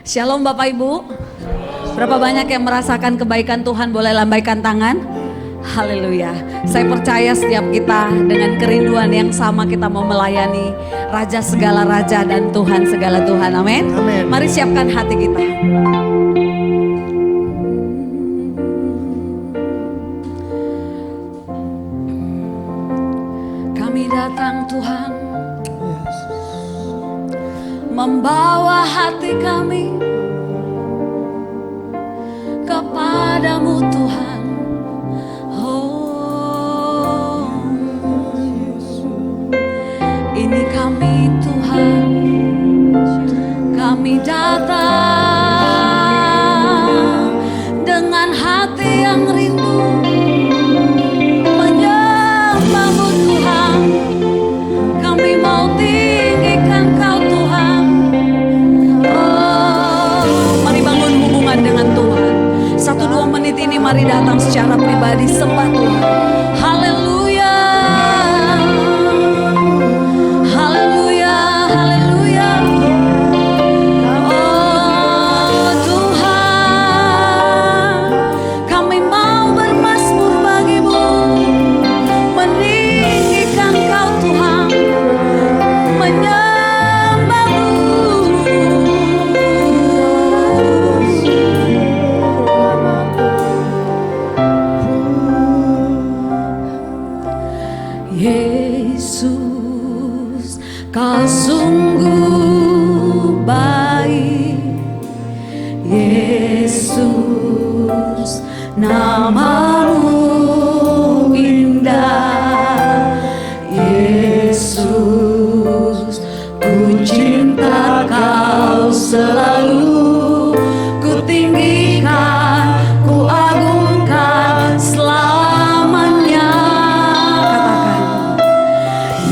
Shalom Bapak Ibu. Berapa banyak yang merasakan kebaikan Tuhan, boleh lambaikan tangan. Haleluya. Saya percaya setiap kita dengan kerinduan yang sama kita mau melayani Raja segala Raja dan Tuhan segala Tuhan. Amin. Mari siapkan hati kita. Kami datang Tuhan, membawa hati kami kepadamu Tuhan. Oh, ini kami Tuhan, kami datang dengan hati yang rindu menyembahmu Tuhan. Kami mau tinggikan Kau Tuhan. Oh, mari bangun hubungan dengan Tuhan. 1-2 menit ini mari datang secara pribadi sembah Tuhan. Haleluya. Haleluya, haleluya. Oh Tuhan, kami mau bermazmur bagimu, meninggikan Kau Tuhan, menyembahmu. Yesus, Kau sungguh baik. Yesus, namamu indah. Yesus, ku cinta Kau selalu, ku tinggikan, ku agungkan selamanya.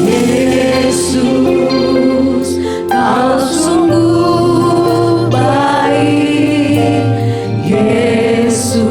Yesus, Kau sungguh baik. Yesus,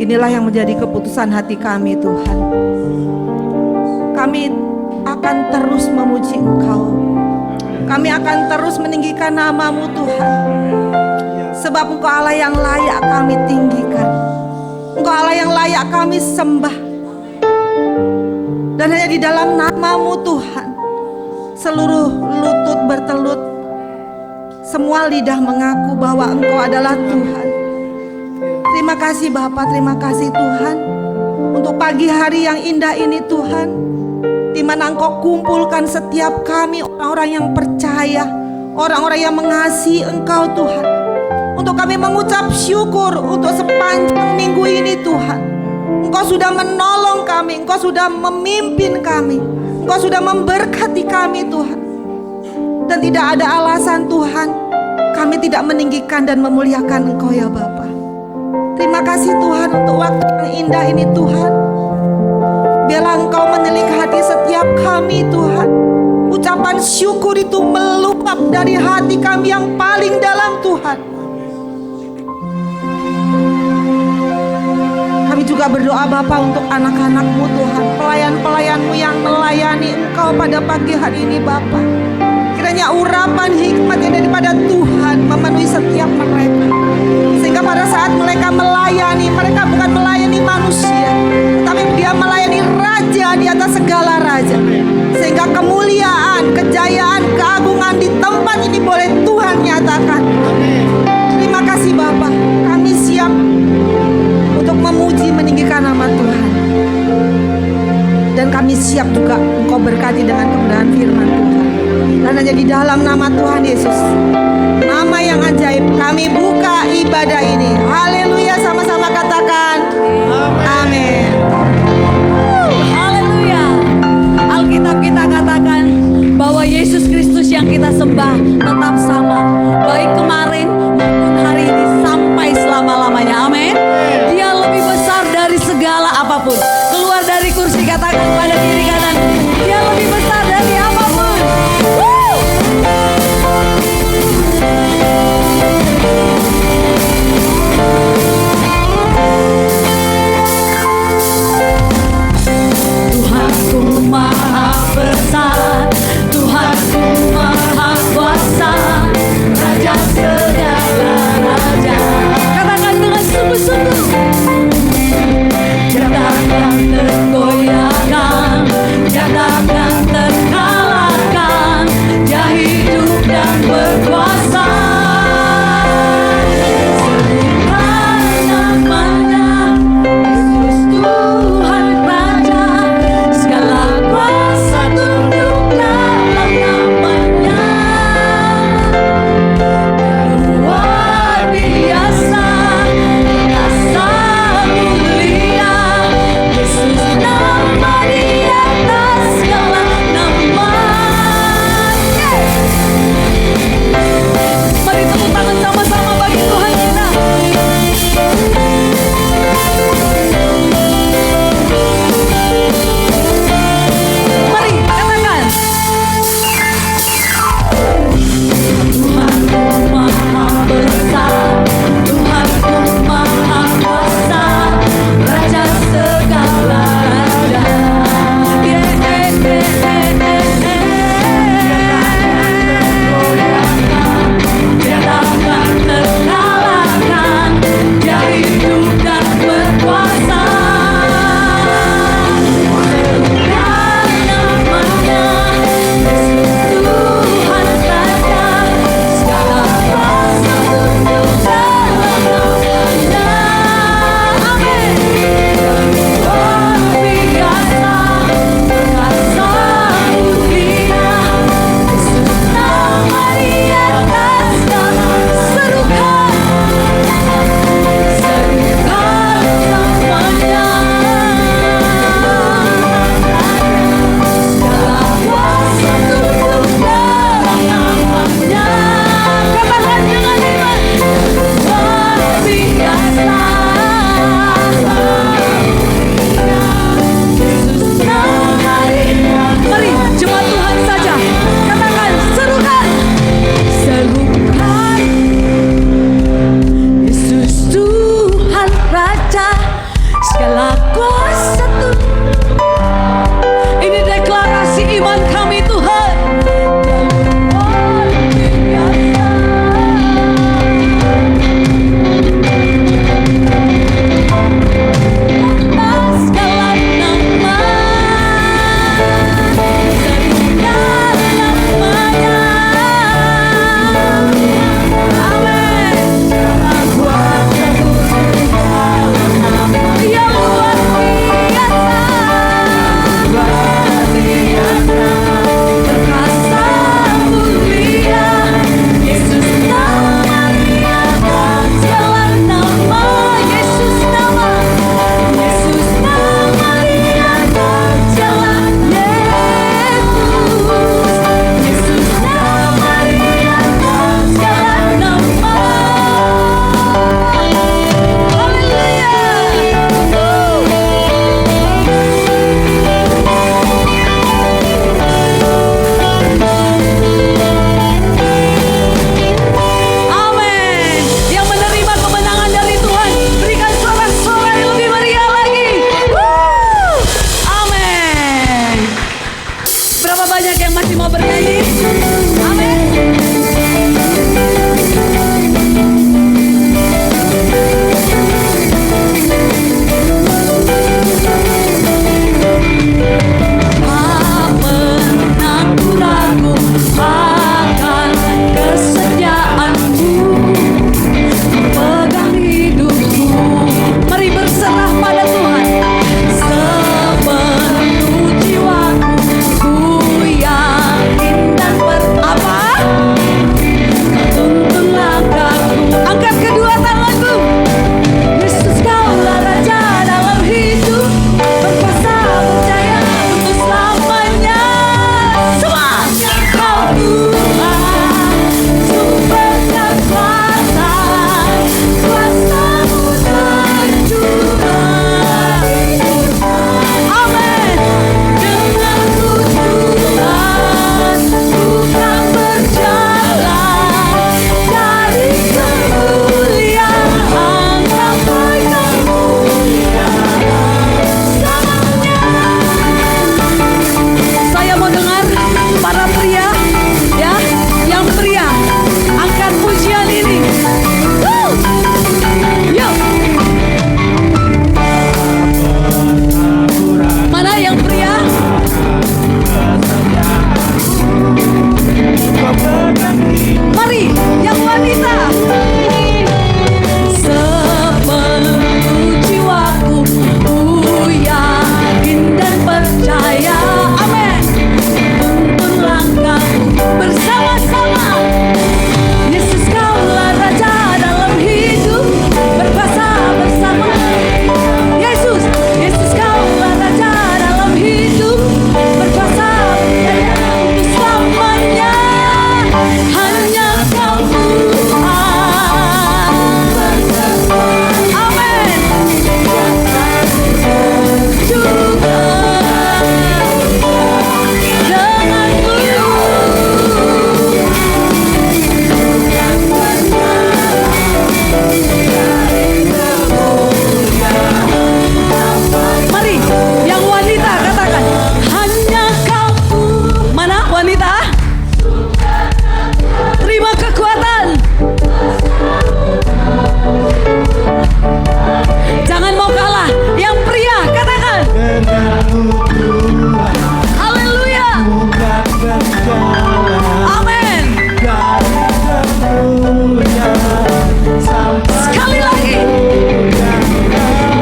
Inilah yang menjadi keputusan hati kami Tuhan. Kami akan terus memuji Engkau. Kami akan terus meninggikan nama-Mu Tuhan. Sebab Engkau Allah yang layak kami tinggikan. Engkau Allah yang layak kami sembah. Dan hanya di dalam nama-Mu Tuhan, seluruh lutut bertelut, semua lidah mengaku bahwa Engkau adalah Tuhan. Terima kasih Bapa, terima kasih Tuhan untuk pagi hari yang indah ini Tuhan, di mana Engkau kumpulkan setiap kami orang-orang yang percaya, orang-orang yang mengasihi Engkau Tuhan, untuk kami mengucap syukur untuk sepanjang minggu ini Tuhan. Engkau sudah menolong kami, Engkau sudah memimpin kami, Engkau sudah memberkati kami Tuhan. Dan tidak ada alasan Tuhan kami tidak meninggikan dan memuliakan Engkau ya Bapa. Terima kasih Tuhan untuk waktu yang indah ini Tuhan. Biarlah Engkau menilik hati setiap kami Tuhan. Ucapan syukur itu meluap dari hati kami yang paling dalam Tuhan. Kami juga berdoa Bapa untuk anak-anak-Mu Tuhan, pelayan-pelayan-Mu yang melayani Engkau pada pagi hari ini Bapa. Kiranya urapan hikmat yang daripada Tuhan memenuhi setiap mereka, sehingga pada saat mereka melayani, mereka bukan melayani manusia, tapi dia melayani Raja di atas segala raja, sehingga kemuliaan, kejayaan, keagungan di tempat ini boleh Tuhan nyatakan. Terima kasih Bapa, kami siap untuk memuji meninggikan nama Tuhan. Dan kami siap juga Engkau berkati dengan kemudahan firman Tuhan. Dan hanya di dalam nama Tuhan Yesus, nama yang ajaib, kami buka ibadah ini. Haleluya, sama-sama katakan amin. Haleluya. Alkitab kita katakan bahwa Yesus Kristus yang kita sembah tetap sama, baik kemarin maupun hari ini sampai selama-lamanya. Amin. Dia lebih besar dari segala apapun. Keluar dari kursi, katakan pada diri kanan, dia lebih besar dari apapun. Tuhanku maha besar, Tuhanku maha kuasa. yang masih mau bernyanyi? Amin. Tak pernah ku ragu akan kesetiaanmu, pegang hidupku. Mari berserah pada Tuhan. Sepenuh jiwaku ku yakin dan berapa? Tuntun langkahku. Angkat kedua tanganku. Yesus kaulah Raja dalam hidup, berkuasa percaya untuk selamanya. Semua Kau Tuhan, sumber kekuatan, kuasa-Mu tercurah. Amin. Denganmu Tuhan, ku kan berjalan dari kemuliaan sampai kemuliaan selamanya. Saya mau dengar para pria, ya, yang pria, angkat pujian ini. Woo! Yuk. Mana yang pria? Mari, yang wanita. Sepenuh jiwaku ku yakin dan percaya. Amin. Tuntun langkahku bersama-sama. Yesus kaulah Raja dalam hidup, berkuasa bersama. Yesus, Yesus kaulah Raja dalam hidup, berkuasa percaya untuk selamanya. Hanya Kau Tuhan. Amin. Juga denganmu. Mari, yang wanita katakan, hanya Kau. Mana wanita? Terima kekuatan. Jangan mau kalah. Yang pria katakan, haleluya. Amin. Sekali lagi.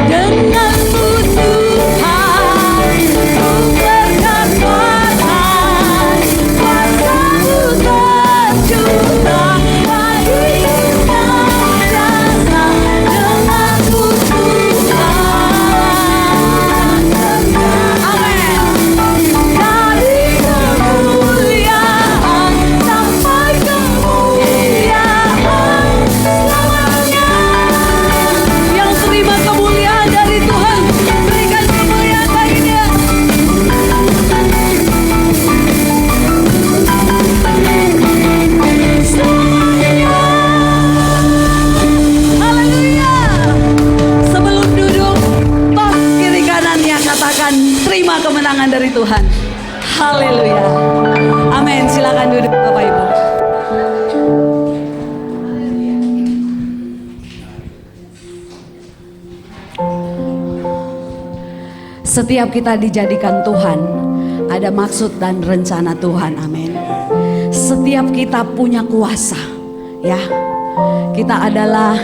Denganmu Tuhan, sumber kekuatan, kuasa-Mu tercurah. Bagikan rasa denganmu Tuhan. Amin. Dari kemuliaan sampai kemuliaan selamanya. Yang terima kemuliaan dari Tuhan, berikan kemuliaan bagi Dia. Selamanya. Haleluya. Sebelum duduk, tos kiri kanannya katakan terima kemenangan dari Tuhan. Haleluya. Amin. Silakan duduk Bapak Ibu. Setiap kita dijadikan Tuhan, ada maksud dan rencana Tuhan. Amin. Setiap kita punya kuasa, ya. Kita adalah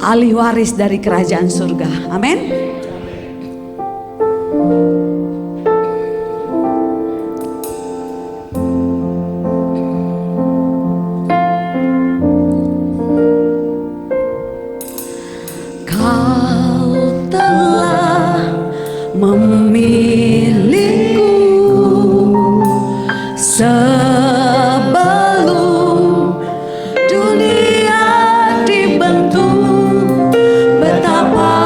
ahli waris dari kerajaan surga. Amin. Kau telah memilihku sebelum dunia dibentuk. Betapa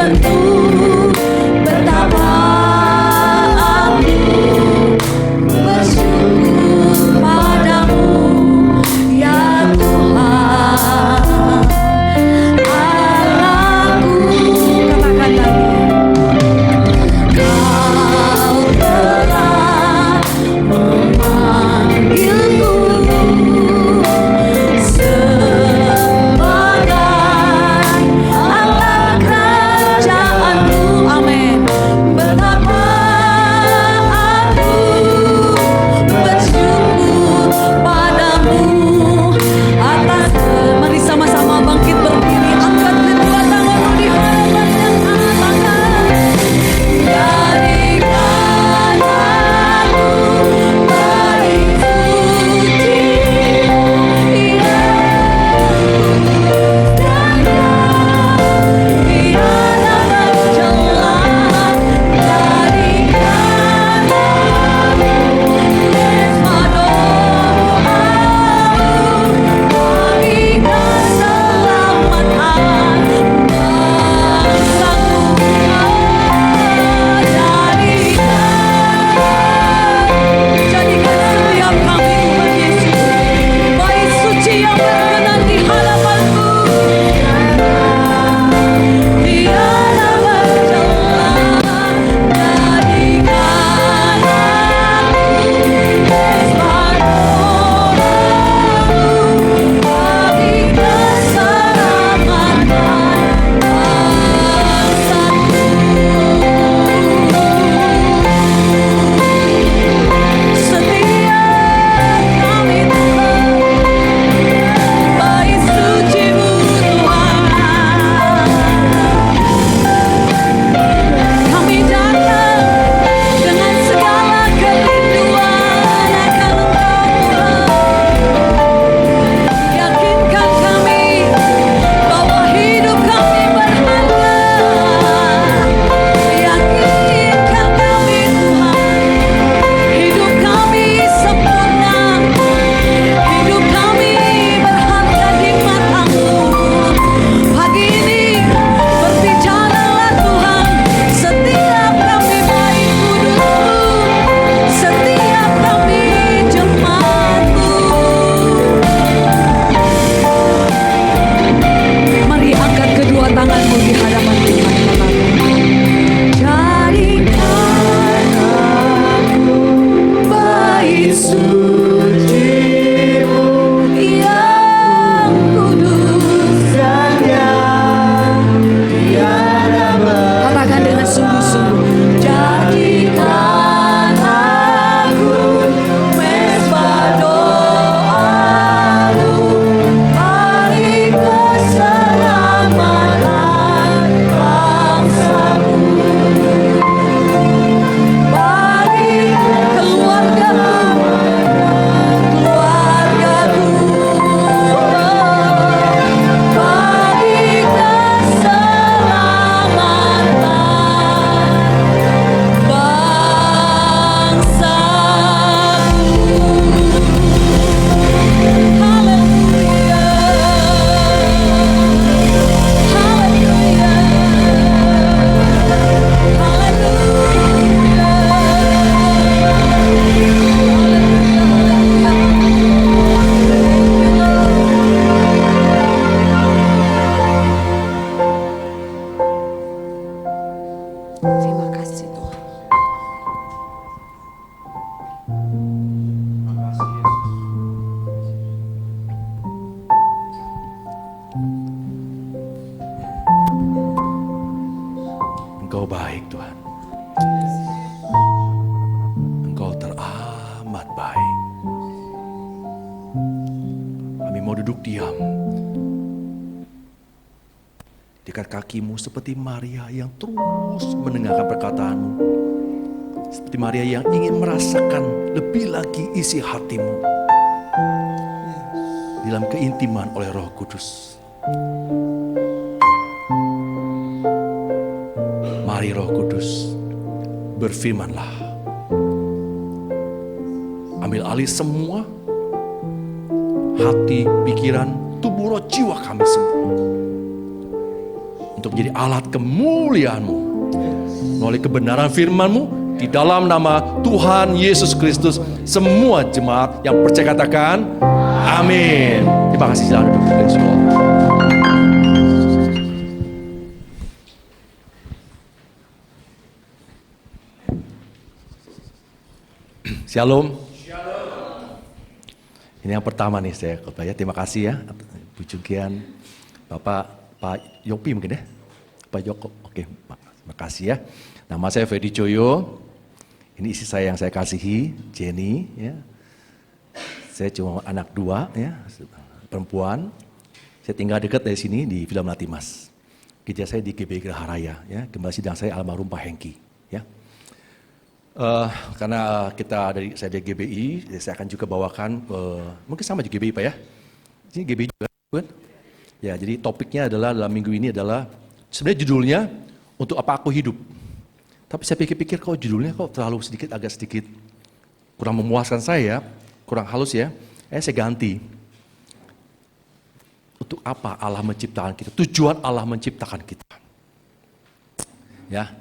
tentu betapa aku bersyukur padamu ya Tuhan Allahku. Katakan lagi. Kau telah memanggilku sebagai anak kerajaanmu. Amin. Betapa aku bersyukur padamu atas. Mari sama-sama bangkit berdiri, angkat kedua tanganmu di hadapan yang atas. Jadikan aku baik suci, ia tiada tercela. Jadikan aku Esma doamu bagi keselamatan bangsaku. Jadikan setiap kami Tuhan Yesus baik suci yang berkenan di hadapan-Mu. Tiada bercela. Jadikan aku Esma doamu bagi keselamatan bangsaku. Setiap kami Tuhan, baik suci-Mu Tuhan. Kami datang dengan segala kerinduan akan Engkau Tuhan. Yakinkan kami bahwa hidup kami berharga. Yakinkan kami Tuhan, hidup kami sempurna, hidup kami berharga di mata-Mu. Pagi ini berbicaralah Tuhan, setiap kami baik kudus-Mu, setiap kami jemaat-Mu. Mari angkat kedua tanganmu di hadapan Tuhan. Jadikan aku baik suci-Mu yang kudus dan yang tiada ber. Katakan dengan sungguh-sungguh. Jadikan aku mesbah doamu bagi keselamatan bangsaku, bagi keluargaku, bagi keselamatan bangsaku. Haleluya. Haleluya. Terima kasih Tuhan. Engkau baik Tuhan. Engkau teramat baik. Kami mau duduk diam dekat kaki-Mu seperti Maria yang terus mendengarkan perkataan-Mu. Seperti Maria yang ingin merasakan lebih lagi isi hati-Mu dalam keintiman oleh Roh Kudus. Mari Roh Kudus, berfirmanlah. Ambil alih semua hati, pikiran, tubuh, roh, jiwa kami semua. Untuk untuk menjadi alat kemuliaan-Mu. Melalui kebenaran firman-Mu, di dalam nama Tuhan Yesus Kristus, semua jemaat yang percaya katakan, amin. Terima kasih, silakan duduk dengan semua. Shalom. Ini yang pertama nih saya khotbah ya. Terima kasih ya, Bu Jugian, Pak Yopi mungkin ya, Pak Joko. Oke, terima kasih ya. Nama saya Fedi Coyo. Ini istri saya yang saya kasihi, Jenny. Ya. Saya cuma anak 2 ya, perempuan. Saya tinggal dekat dari sini di Villa Melati Mas. Gereja saya di GBI Geraha Raya. Ya. Gembala sidang saya almarhum Pak Hengki. Ya. Karena saya dari GBI, saya akan juga bawakan, mungkin sama juga GBI Pak ya. Ini GBI juga, bukan? Ya, jadi topiknya adalah dalam minggu ini adalah, sebenarnya judulnya, untuk apa aku hidup. Tapi saya pikir-pikir kok judulnya kok terlalu agak sedikit kurang memuaskan saya, kurang halus ya. Saya ganti. Untuk apa Allah menciptakan kita? Tujuan Allah menciptakan kita. Ya.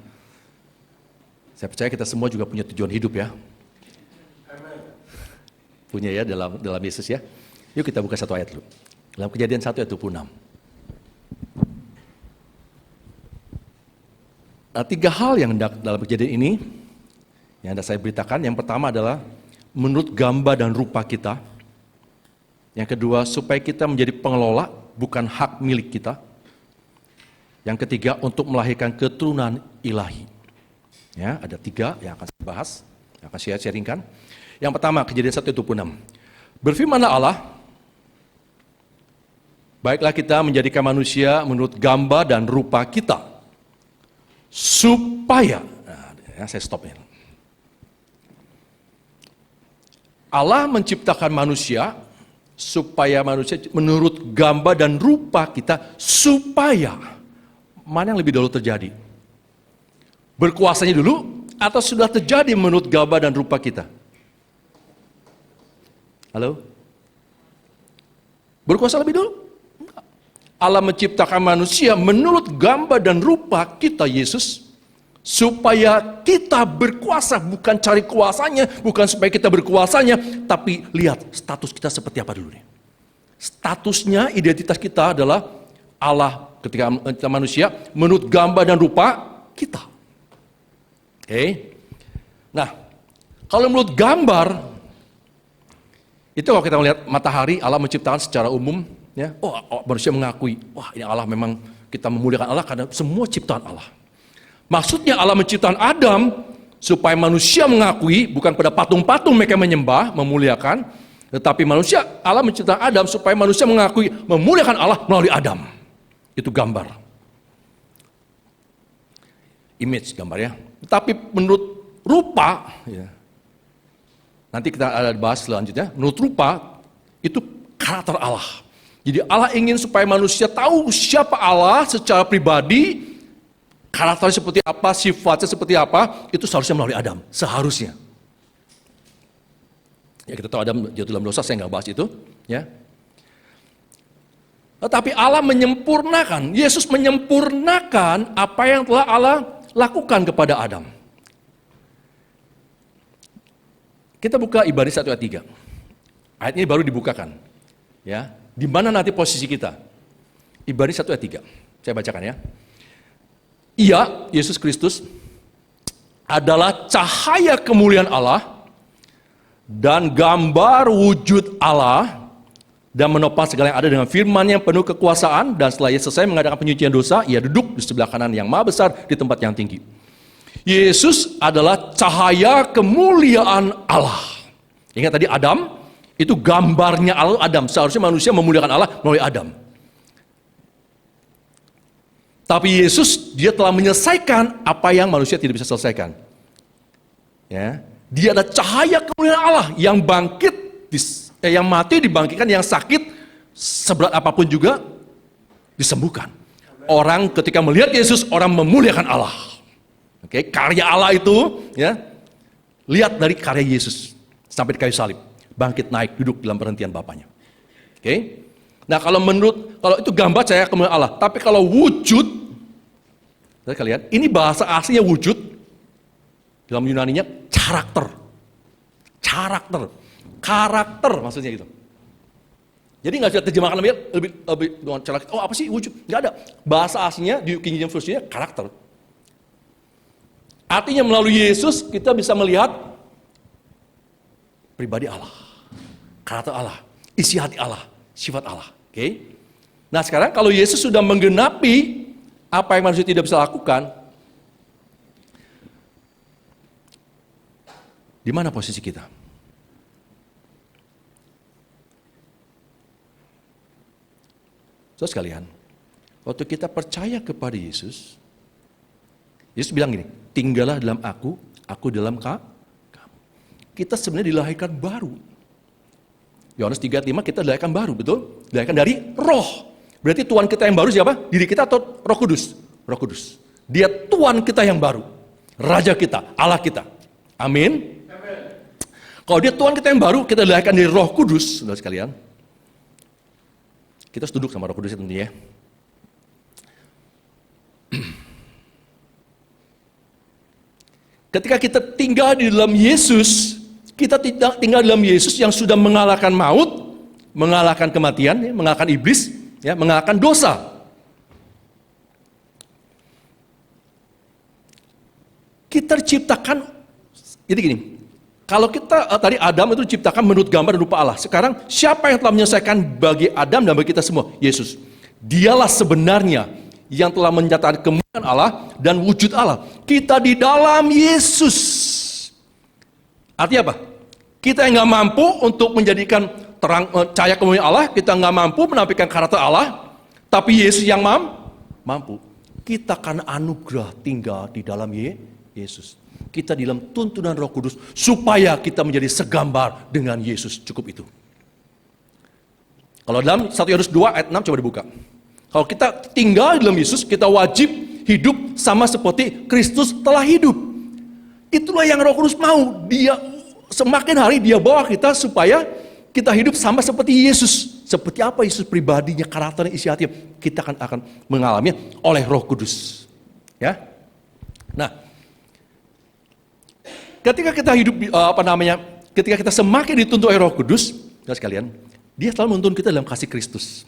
Saya percaya kita semua juga punya tujuan hidup ya. Punya ya dalam Yesus ya. Yuk kita buka satu ayat dulu. Dalam Kejadian 1 ayat 26. Nah, 3 hal yang dalam kejadian ini yang ada saya beritakan. Yang pertama adalah menurut gambar dan rupa kita. Yang kedua, supaya kita menjadi pengelola, bukan hak milik kita. Yang ketiga, untuk melahirkan keturunan ilahi. Ya, ada 3 yang akan saya bahas, yang akan saya sharingkan. Yang pertama, Kejadian 1:26. Berfirmanlah Allah, baiklah kita menjadikan manusia menurut gambar dan rupa kita, supaya, saya stop ini. Allah menciptakan manusia, supaya manusia menurut gambar dan rupa kita, supaya, mana yang lebih dahulu terjadi? Berkuasanya dulu atau sudah terjadi menurut gambar dan rupa kita? Halo? Berkuasa lebih dulu? Enggak. Allah menciptakan manusia menurut gambar dan rupa kita Yesus, supaya kita berkuasa, bukan cari kuasanya, bukan supaya kita berkuasanya, tapi lihat status kita seperti apa dulu nih. Statusnya, identitas kita adalah Allah ketika manusia menurut gambar dan rupa kita. Oke. Nah, kalau menurut gambar, itu kalau kita melihat matahari, Allah menciptakan secara umum, ya. Manusia mengakui, wah ini Allah memang, kita memuliakan Allah karena semua ciptaan Allah. Maksudnya Allah menciptakan Adam supaya manusia mengakui, bukan pada patung-patung mereka menyembah, memuliakan, tetapi Allah menciptakan Adam supaya manusia mengakui, memuliakan Allah melalui Adam. Itu gambar. Image gambar ya. Tapi menurut rupa, ya, nanti kita ada bahas selanjutnya, menurut rupa, itu karakter Allah. Jadi Allah ingin supaya manusia tahu siapa Allah secara pribadi, karakternya seperti apa, sifatnya seperti apa, itu seharusnya melalui Adam, seharusnya. Ya kita tahu Adam jatuh dalam dosa, saya nggak bahas itu. Ya. Tetapi Allah menyempurnakan, Yesus menyempurnakan apa yang telah Allah lakukan kepada Adam. Kita buka Ibrani 1 ayat 3. Ayat ini baru dibukakan. Ya, di mana nanti posisi kita? Ibrani 1 ayat 3. Saya bacakan ya. Ia, Yesus Kristus, adalah cahaya kemuliaan Allah dan gambar wujud Allah, dan menopang segala yang ada dengan firman yang penuh kekuasaan, dan setelah ia selesai mengadakan penyucian dosa, ia duduk di sebelah kanan yang maha besar di tempat yang tinggi. Yesus adalah cahaya kemuliaan Allah. Ingat tadi Adam, itu gambarnya Allah, Adam. Seharusnya manusia memuliakan Allah melalui Adam. Tapi Yesus, dia telah menyelesaikan apa yang manusia tidak bisa selesaikan. Ya, dia adalah cahaya kemuliaan Allah yang bangkit, yang mati dibangkitkan, yang sakit seberat apapun juga disembuhkan. Orang ketika melihat Yesus, orang memuliakan Allah. Oke, karya Allah itu, ya, lihat dari karya Yesus sampai di kayu salib, bangkit naik, duduk dalam perhentian Bapaknya. Oke, nah kalau itu gambar cahaya kemuliaan Allah. Tapi kalau wujud, Lihat kalian, ini bahasa aslinya wujud, dalam Yunaninya karakter. Karakter maksudnya gitu. Jadi nggak bisa terjemahkan lebih dengan cara, oh apa sih wujud? Nggak ada. Bahasa aslinya di King James Version-nya karakter. Artinya melalui Yesus kita bisa melihat pribadi Allah, karakter Allah, isi hati Allah, sifat Allah. Oke? Nah sekarang kalau Yesus sudah menggenapi apa yang manusia tidak bisa lakukan, di mana posisi kita? Saudara sekalian, waktu kita percaya kepada Yesus, Yesus bilang gini, tinggallah dalam aku dalam kamu. Kita sebenarnya dilahirkan baru. Yohanes 3:5 kita dilahirkan baru, betul? Dilahirkan dari roh. Berarti Tuhan kita yang baru siapa? Diri kita atau Roh Kudus? Roh Kudus. Dia Tuhan kita yang baru. Raja kita, Allah kita. Amin. Kalau dia Tuhan kita yang baru, kita dilahirkan dari Roh Kudus, saudara sekalian. Kita harus duduk sama Roh Kudus tentunya. Ketika kita tinggal di dalam Yesus, kita tinggal di dalam Yesus yang sudah mengalahkan maut, mengalahkan kematian, mengalahkan iblis, mengalahkan dosa. Kita diciptakan, jadi gini, kalau kita tadi Adam itu diciptakan menurut gambar dan rupa Allah. Sekarang siapa yang telah menyelesaikan bagi Adam dan bagi kita semua? Yesus. Dialah sebenarnya yang telah menyatakan kemuliaan Allah dan wujud Allah. Kita di dalam Yesus. Artinya apa? Kita yang nggak mampu untuk menjadikan terang cahaya kemuliaan Allah, kita nggak mampu menampilkan karakter Allah, tapi Yesus yang mampu. Kita karena anugerah tinggal di dalam Yesus. Kita di dalam tuntunan Roh Kudus supaya kita menjadi segambar dengan Yesus. Cukup itu. Kalau dalam 1 Yohanes 2 ayat 6 coba dibuka. Kalau kita tinggal di dalam Yesus, kita wajib hidup sama seperti Kristus telah hidup. Itulah yang Roh Kudus mau. Dia semakin hari dia bawa kita supaya kita hidup sama seperti Yesus. Seperti apa Yesus pribadinya, karakternya, isi hatinya, kita akan mengalaminya oleh Roh Kudus. Ya. Nah, ketika kita hidup ketika kita semakin dituntun oleh Roh Kudus, ya sekalian, dia selalu menuntun kita dalam kasih Kristus.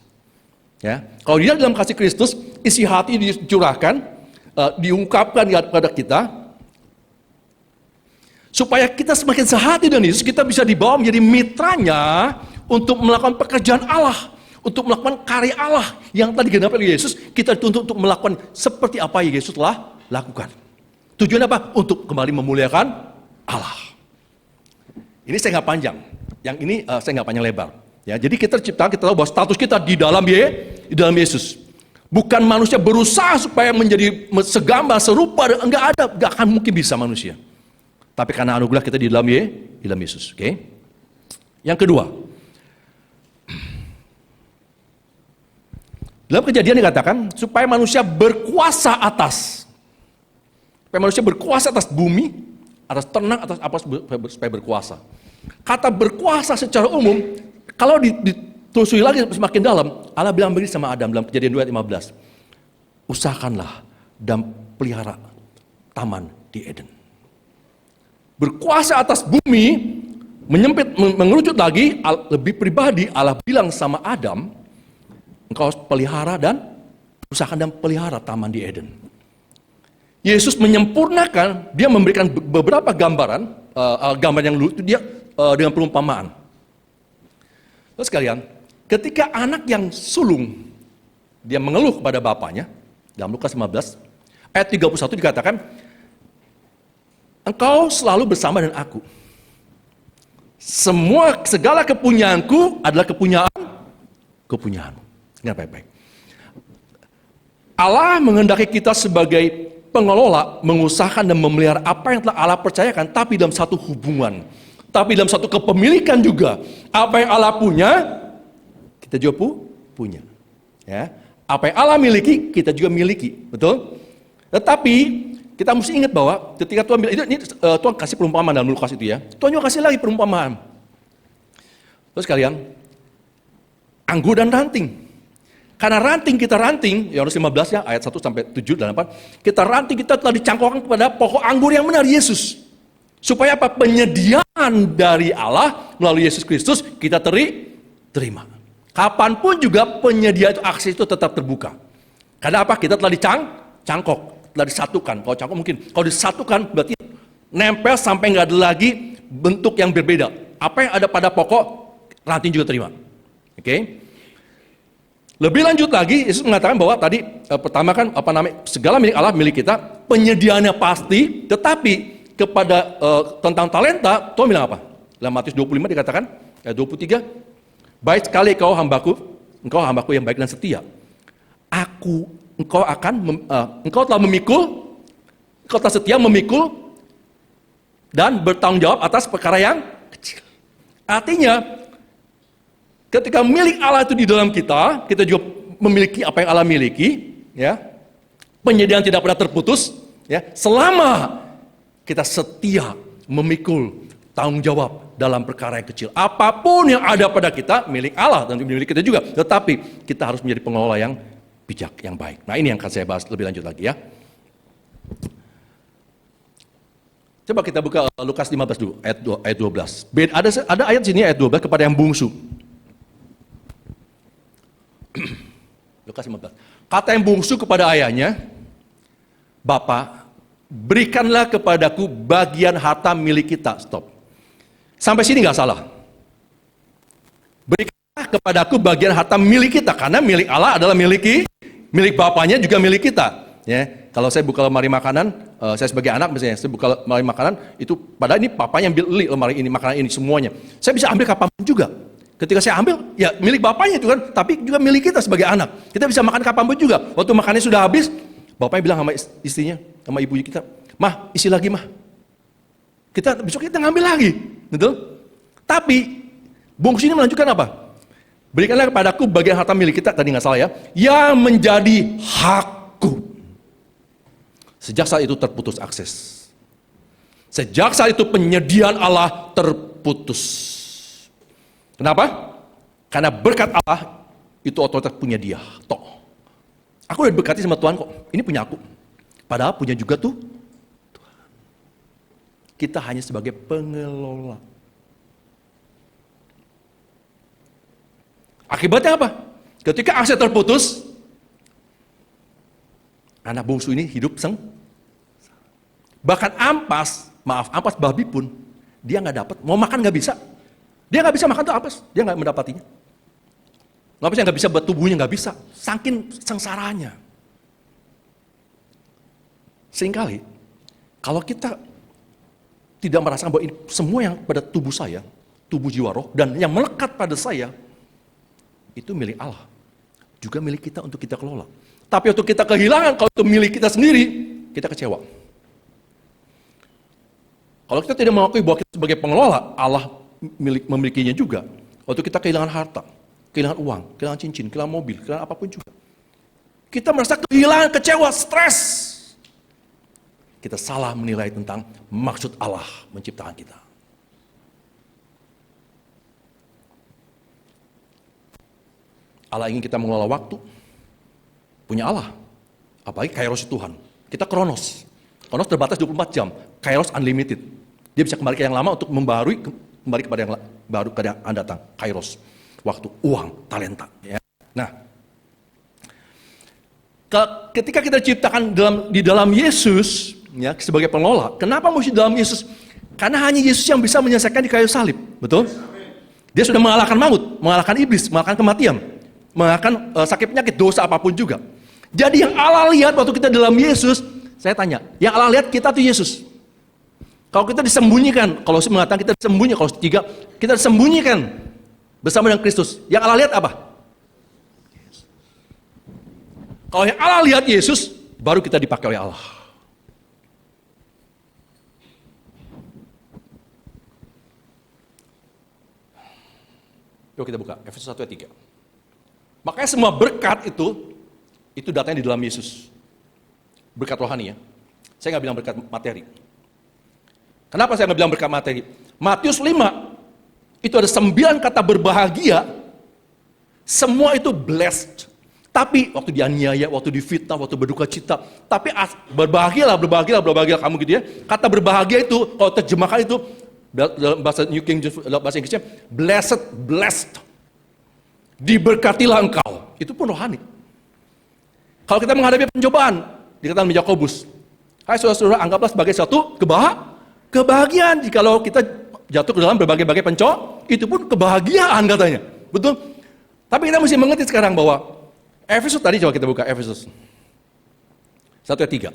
Ya, kalau dia dalam kasih Kristus, isi hati dicurahkan, diungkapkan kepada kita, supaya kita semakin sehati dengan Yesus, kita bisa dibawa menjadi mitranya untuk melakukan pekerjaan Allah, untuk melakukan karya Allah yang telah digenapi oleh Yesus. Kita dituntut untuk melakukan seperti apa yang Yesus telah lakukan. Tujuan apa? Untuk kembali memuliakan Allah. Ini saya nggak panjang, yang ini saya nggak panjang lebar. Ya, jadi kita tercipta, kita tahu bahwa status kita di dalam Yesus. Bukan manusia berusaha supaya menjadi segambar, serupa, enggak ada, enggak akan mungkin bisa manusia. Tapi karena anugerah kita di dalam Yesus. Oke? Yang kedua, dalam Kejadian dikatakan supaya manusia berkuasa atas. Supaya manusia berkuasa atas bumi, atas ternak, atas apa supaya berkuasa. Kata berkuasa secara umum, kalau ditelusuri lagi semakin dalam, Allah bilang begini sama Adam dalam Kejadian 2 ayat 15. Usahakanlah dan pelihara taman di Eden. Berkuasa atas bumi, menyempit, mengerucut lagi, lebih pribadi, Allah bilang sama Adam, engkau pelihara dan usahakan dan pelihara taman di Eden. Yesus menyempurnakan, dia memberikan beberapa gambaran, gambar yang lucu, dia dengan perumpamaan. Terus sekalian, ketika anak yang sulung, dia mengeluh kepada bapaknya, dalam Lukas 15, ayat 31 dikatakan, engkau selalu bersama dengan aku. Segala kepunyaanku adalah kepunyaanmu. Ingat baik-baik. Allah menghendaki kita sebagai pengelola, mengusahakan dan memelihara apa yang telah Allah percayakan, tapi dalam satu hubungan, tapi dalam satu kepemilikan juga. Apa yang Allah punya, kita juga punya. Ya. Apa yang Allah miliki, kita juga miliki. Betul? Tetapi kita mesti ingat bahwa ketika Tuhan bilang, ini Tuhan kasih perumpamaan dalam Lukas itu ya. Tuhan juga kasih lagi perumpamaan. Terus kalian, anggur dan ranting. Karena kita ranting, Yohanes 15 ya, ayat 1 sampai 7 dan 8. Kita ranting, kita telah dicangkokkan kepada pokok anggur yang benar, Yesus. Supaya apa? Penyediaan dari Allah melalui Yesus Kristus kita terima. Kapanpun juga penyedia itu, akses itu tetap terbuka. Karena apa? Kita telah dicangkok, telah disatukan. Kalau cangkok mungkin, kalau disatukan berarti nempel sampai nggak ada lagi bentuk yang berbeda. Apa yang ada pada pokok, ranting juga terima. Oke? Lebih lanjut lagi, Yesus mengatakan bahwa tadi pertama kan segala milik Allah milik kita, penyediaannya pasti, tetapi kepada tentang talenta, Tuhan bilang apa? Dalam Matius 25 dikatakan, ayat 23, baik sekali engkau hambaku yang baik dan setia. Engkau telah setia memikul dan bertanggung jawab atas perkara yang kecil. Artinya, ketika milik Allah itu di dalam kita juga memiliki apa yang Allah miliki, ya. Penyediaan tidak pernah terputus, ya. Selama kita setia memikul tanggung jawab dalam perkara yang kecil. Apapun yang ada pada kita milik Allah dan milik kita juga. Tetapi kita harus menjadi pengelola yang bijak, yang baik. Nah, ini yang akan saya bahas lebih lanjut lagi ya. Coba kita buka Lukas 15 dulu, ayat 12. Ada ayat sini ayat 12 kepada yang bungsu. Lukas 15. Kata yang bungsu kepada ayahnya, Bapa, berikanlah kepadaku bagian harta milik kita. Stop. Sampai sini nggak salah. Berikanlah kepadaku bagian harta milik kita, karena milik Allah adalah milik Bapaknya juga milik kita. Ya, kalau saya buka lemari makanan, saya sebagai anak misalnya, saya buka lemari makanan, itu padahal ini papanya yang beli lemari ini, makanan ini semuanya. Saya bisa ambil kapanpun juga. Ketika saya ambil, ya milik bapaknya itu kan, tapi juga milik kita sebagai anak. Kita bisa makan kapanpun juga. Waktu makannya sudah habis, bapaknya bilang sama istrinya, sama ibunya kita, Mah, isi lagi mah. Besok kita ngambil lagi, betul? Tapi bungsu ini melanjutkan apa? Berikanlah kepadaku bagian harta milik kita, tadi nggak salah ya, yang menjadi hakku. Sejak saat itu terputus akses. Sejak saat itu penyediaan Allah terputus. Kenapa? Karena berkat Allah itu otoritas punya dia. Toh, aku udah diberkati sama Tuhan kok. Ini punya aku. Padahal punya juga tuh Tuhan. Kita hanya sebagai pengelola. Akibatnya apa? Ketika akses terputus, anak bungsu ini hidup bahkan ampas babi pun dia nggak dapat. Mau makan nggak bisa. Dia nggak bisa makan tuh ampas, dia nggak mendapatinya. Nggak bisa buat tubuhnya, nggak bisa. Saking sengsaranya. Seringkali kalau kita tidak merasakan bahwa ini semua yang pada tubuh saya, tubuh jiwa roh, dan yang melekat pada saya, itu milik Allah. Juga milik kita untuk kita kelola. Tapi untuk kita kehilangan, kalau itu milik kita sendiri, kita kecewa. Kalau kita tidak mengakui bahwa kita sebagai pengelola, Allah memilikinya juga. Waktu kita kehilangan harta, kehilangan uang, kehilangan cincin, kehilangan mobil, kehilangan apapun juga. Kita merasa kehilangan, kecewa, stres. Kita salah menilai tentang maksud Allah menciptakan kita. Allah ingin kita mengelola waktu, punya Allah. Apalagi Kairos Tuhan. Kita Kronos. Kronos terbatas 24 jam. Kairos unlimited. Dia bisa kembali ke yang lama untuk kembali kepada yang baru kepada yang akan datang. Kairos. Waktu, uang, talenta. Ya. Nah, ketika kita diciptakan di dalam Yesus, ya, sebagai pengelola, kenapa mesti dalam Yesus? Karena hanya Yesus yang bisa menyelesaikan di kayu salib. Betul? Dia sudah mengalahkan maut, mengalahkan iblis, mengalahkan kematian, mengalahkan sakit penyakit, dosa apapun juga. Jadi yang Allah lihat waktu kita dalam Yesus, saya tanya, yang Allah lihat kita tuh Yesus. Kalau kita disembunyikan, kalau mengatakan kita disembunyikan, kalau tiga, kita disembunyikan bersama dengan Kristus. Yang Allah lihat apa? Kalau yang Allah lihat Yesus, baru kita dipakai oleh Allah. Yuk kita buka, Efesus 1 ayat 3. Makanya semua berkat itu datanya di dalam Yesus. Berkat rohani ya. Saya nggak bilang berkat materi. Kenapa saya nggak bilang berkat materi? Matius 5, itu ada 9 kata berbahagia. Semua itu blessed. Tapi waktu dianiaya, waktu difitnah, waktu berduka cita. Tapi berbahagialah kamu gitu ya. Kata berbahagia itu, kalau terjemahkan itu, dalam bahasa New King James, bahasa Inggrisnya, blessed. Diberkatilah engkau. Itu pun rohani. Kalau kita menghadapi pencobaan, dikatakan Yakobus, hai saudara-saudara, anggaplah sebagai suatu kebahagiaan. Jikalau kita jatuh ke dalam berbagai-bagai itu pun kebahagiaan katanya. Betul? Tapi kita mesti mengerti sekarang bahwa Efesus tadi, coba kita buka Efesus 1:3.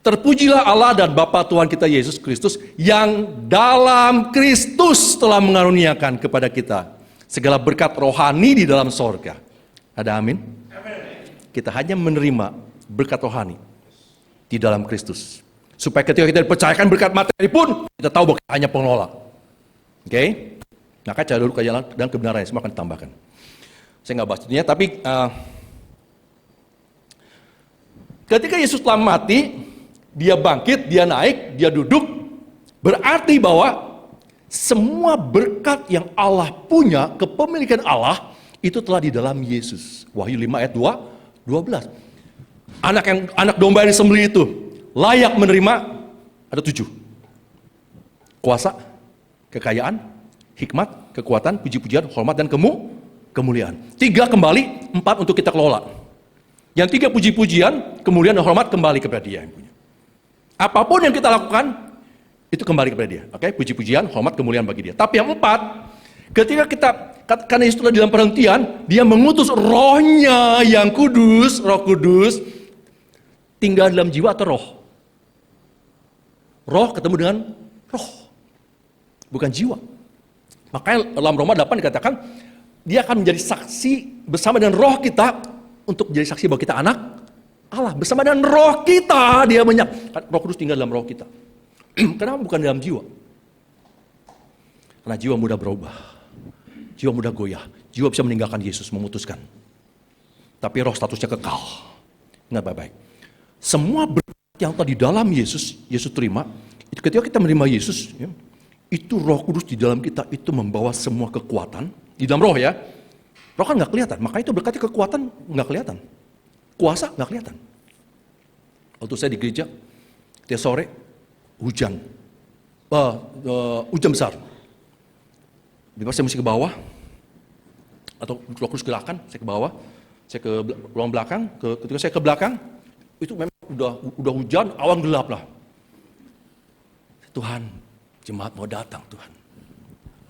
Terpujilah Allah dan Bapa Tuhan kita Yesus Kristus yang dalam Kristus telah mengaruniakan kepada kita segala berkat rohani di dalam sorga. Ada amin? Kita hanya menerima berkat rohani di dalam Kristus. Supaya ketika kita dipercayakan berkat materi pun, kita tahu bahwa kita hanya pengelola. Oke? Maka cari dulu kejalan dan kebenarannya, semua akan ditambahkan. Saya nggak bahas itunya, tapi ketika Yesus telah mati, dia bangkit, dia naik, dia duduk, berarti bahwa semua berkat yang Allah punya, kepemilikan Allah, itu telah di dalam Yesus. Wahyu 5 ayat 12. Anak domba yang disembelih itu layak menerima, ada 7. Kuasa, kekayaan, hikmat, kekuatan, puji-pujian, hormat, dan kemuliaan. 3 kembali, 4 untuk kita kelola. Yang 3 puji-pujian, kemuliaan dan hormat kembali kepada Dia yang punya. Apapun yang kita lakukan, itu kembali kepada Dia. Oke, puji-pujian, hormat, kemuliaan bagi Dia. Tapi yang 4, ketika kita, karena Yesus telah dalam perhentian, Dia mengutus rohnya yang kudus, roh kudus, tinggal dalam jiwa atau roh? Roh ketemu dengan roh, bukan jiwa. Makanya dalam Roma 8 dikatakan, Dia akan menjadi saksi bersama dengan roh kita, untuk menjadi saksi bahwa kita anak Allah. Bersama dengan roh kita, Dia Roh Kudus tinggal dalam roh kita. Kenapa bukan dalam jiwa? Karena jiwa mudah berubah, jiwa mudah goyah, jiwa bisa meninggalkan Yesus, memutuskan. Tapi roh statusnya kekal. Ingat baik-baik. Semua berkat yang tadi dalam Yesus terima, itu ketika kita menerima Yesus, ya, itu Roh Kudus di dalam kita itu membawa semua kekuatan di dalam roh ya. Roh kan nggak kelihatan, makanya itu berkatnya kekuatan nggak kelihatan, kuasa nggak kelihatan. Waktu saya di gereja, tiap sore hujan besar. Jadi saya mesti ke bawah, atau Roh Kudus gerakan, saya ke bawah, saya ke ruang belakang. Ketika saya ke belakang, itu memang udah hujan, awan gelap lah. Tuhan, jemaat mau datang Tuhan.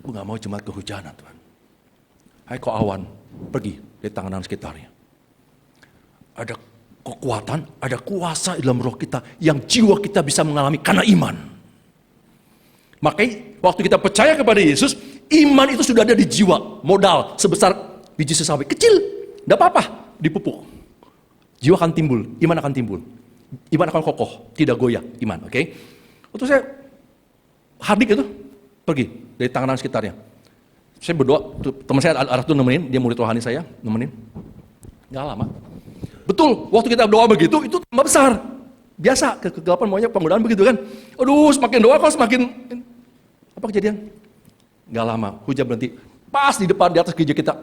Aku nggak mau jemaat kehujanan Tuhan. Hai kau awan, pergi dari tangan sekitarnya. Ada kekuatan, ada kuasa dalam roh kita yang jiwa kita bisa mengalami karena iman. Makanya waktu kita percaya kepada Yesus, iman itu sudah ada di jiwa, modal sebesar biji sesawi. Kecil, tidak apa-apa, dipupuk. Jiwa akan timbul, iman akan timbul. Iman akan kokoh, tidak goyah iman. Oke? Waktu saya hadik itu, pergi dari tangan sekitarnya. Saya berdoa, teman saya arah itu nemenin, dia murid rohani saya, nemenin. Nggak lama. Betul, waktu kita doa begitu, itu tambah besar. Biasa, kegelapan maunya penggodaan begitu kan. Aduh, semakin doa kok semakin... Apa kejadian? Nggak lama, hujan berhenti. Pas di depan, di atas gereja kita,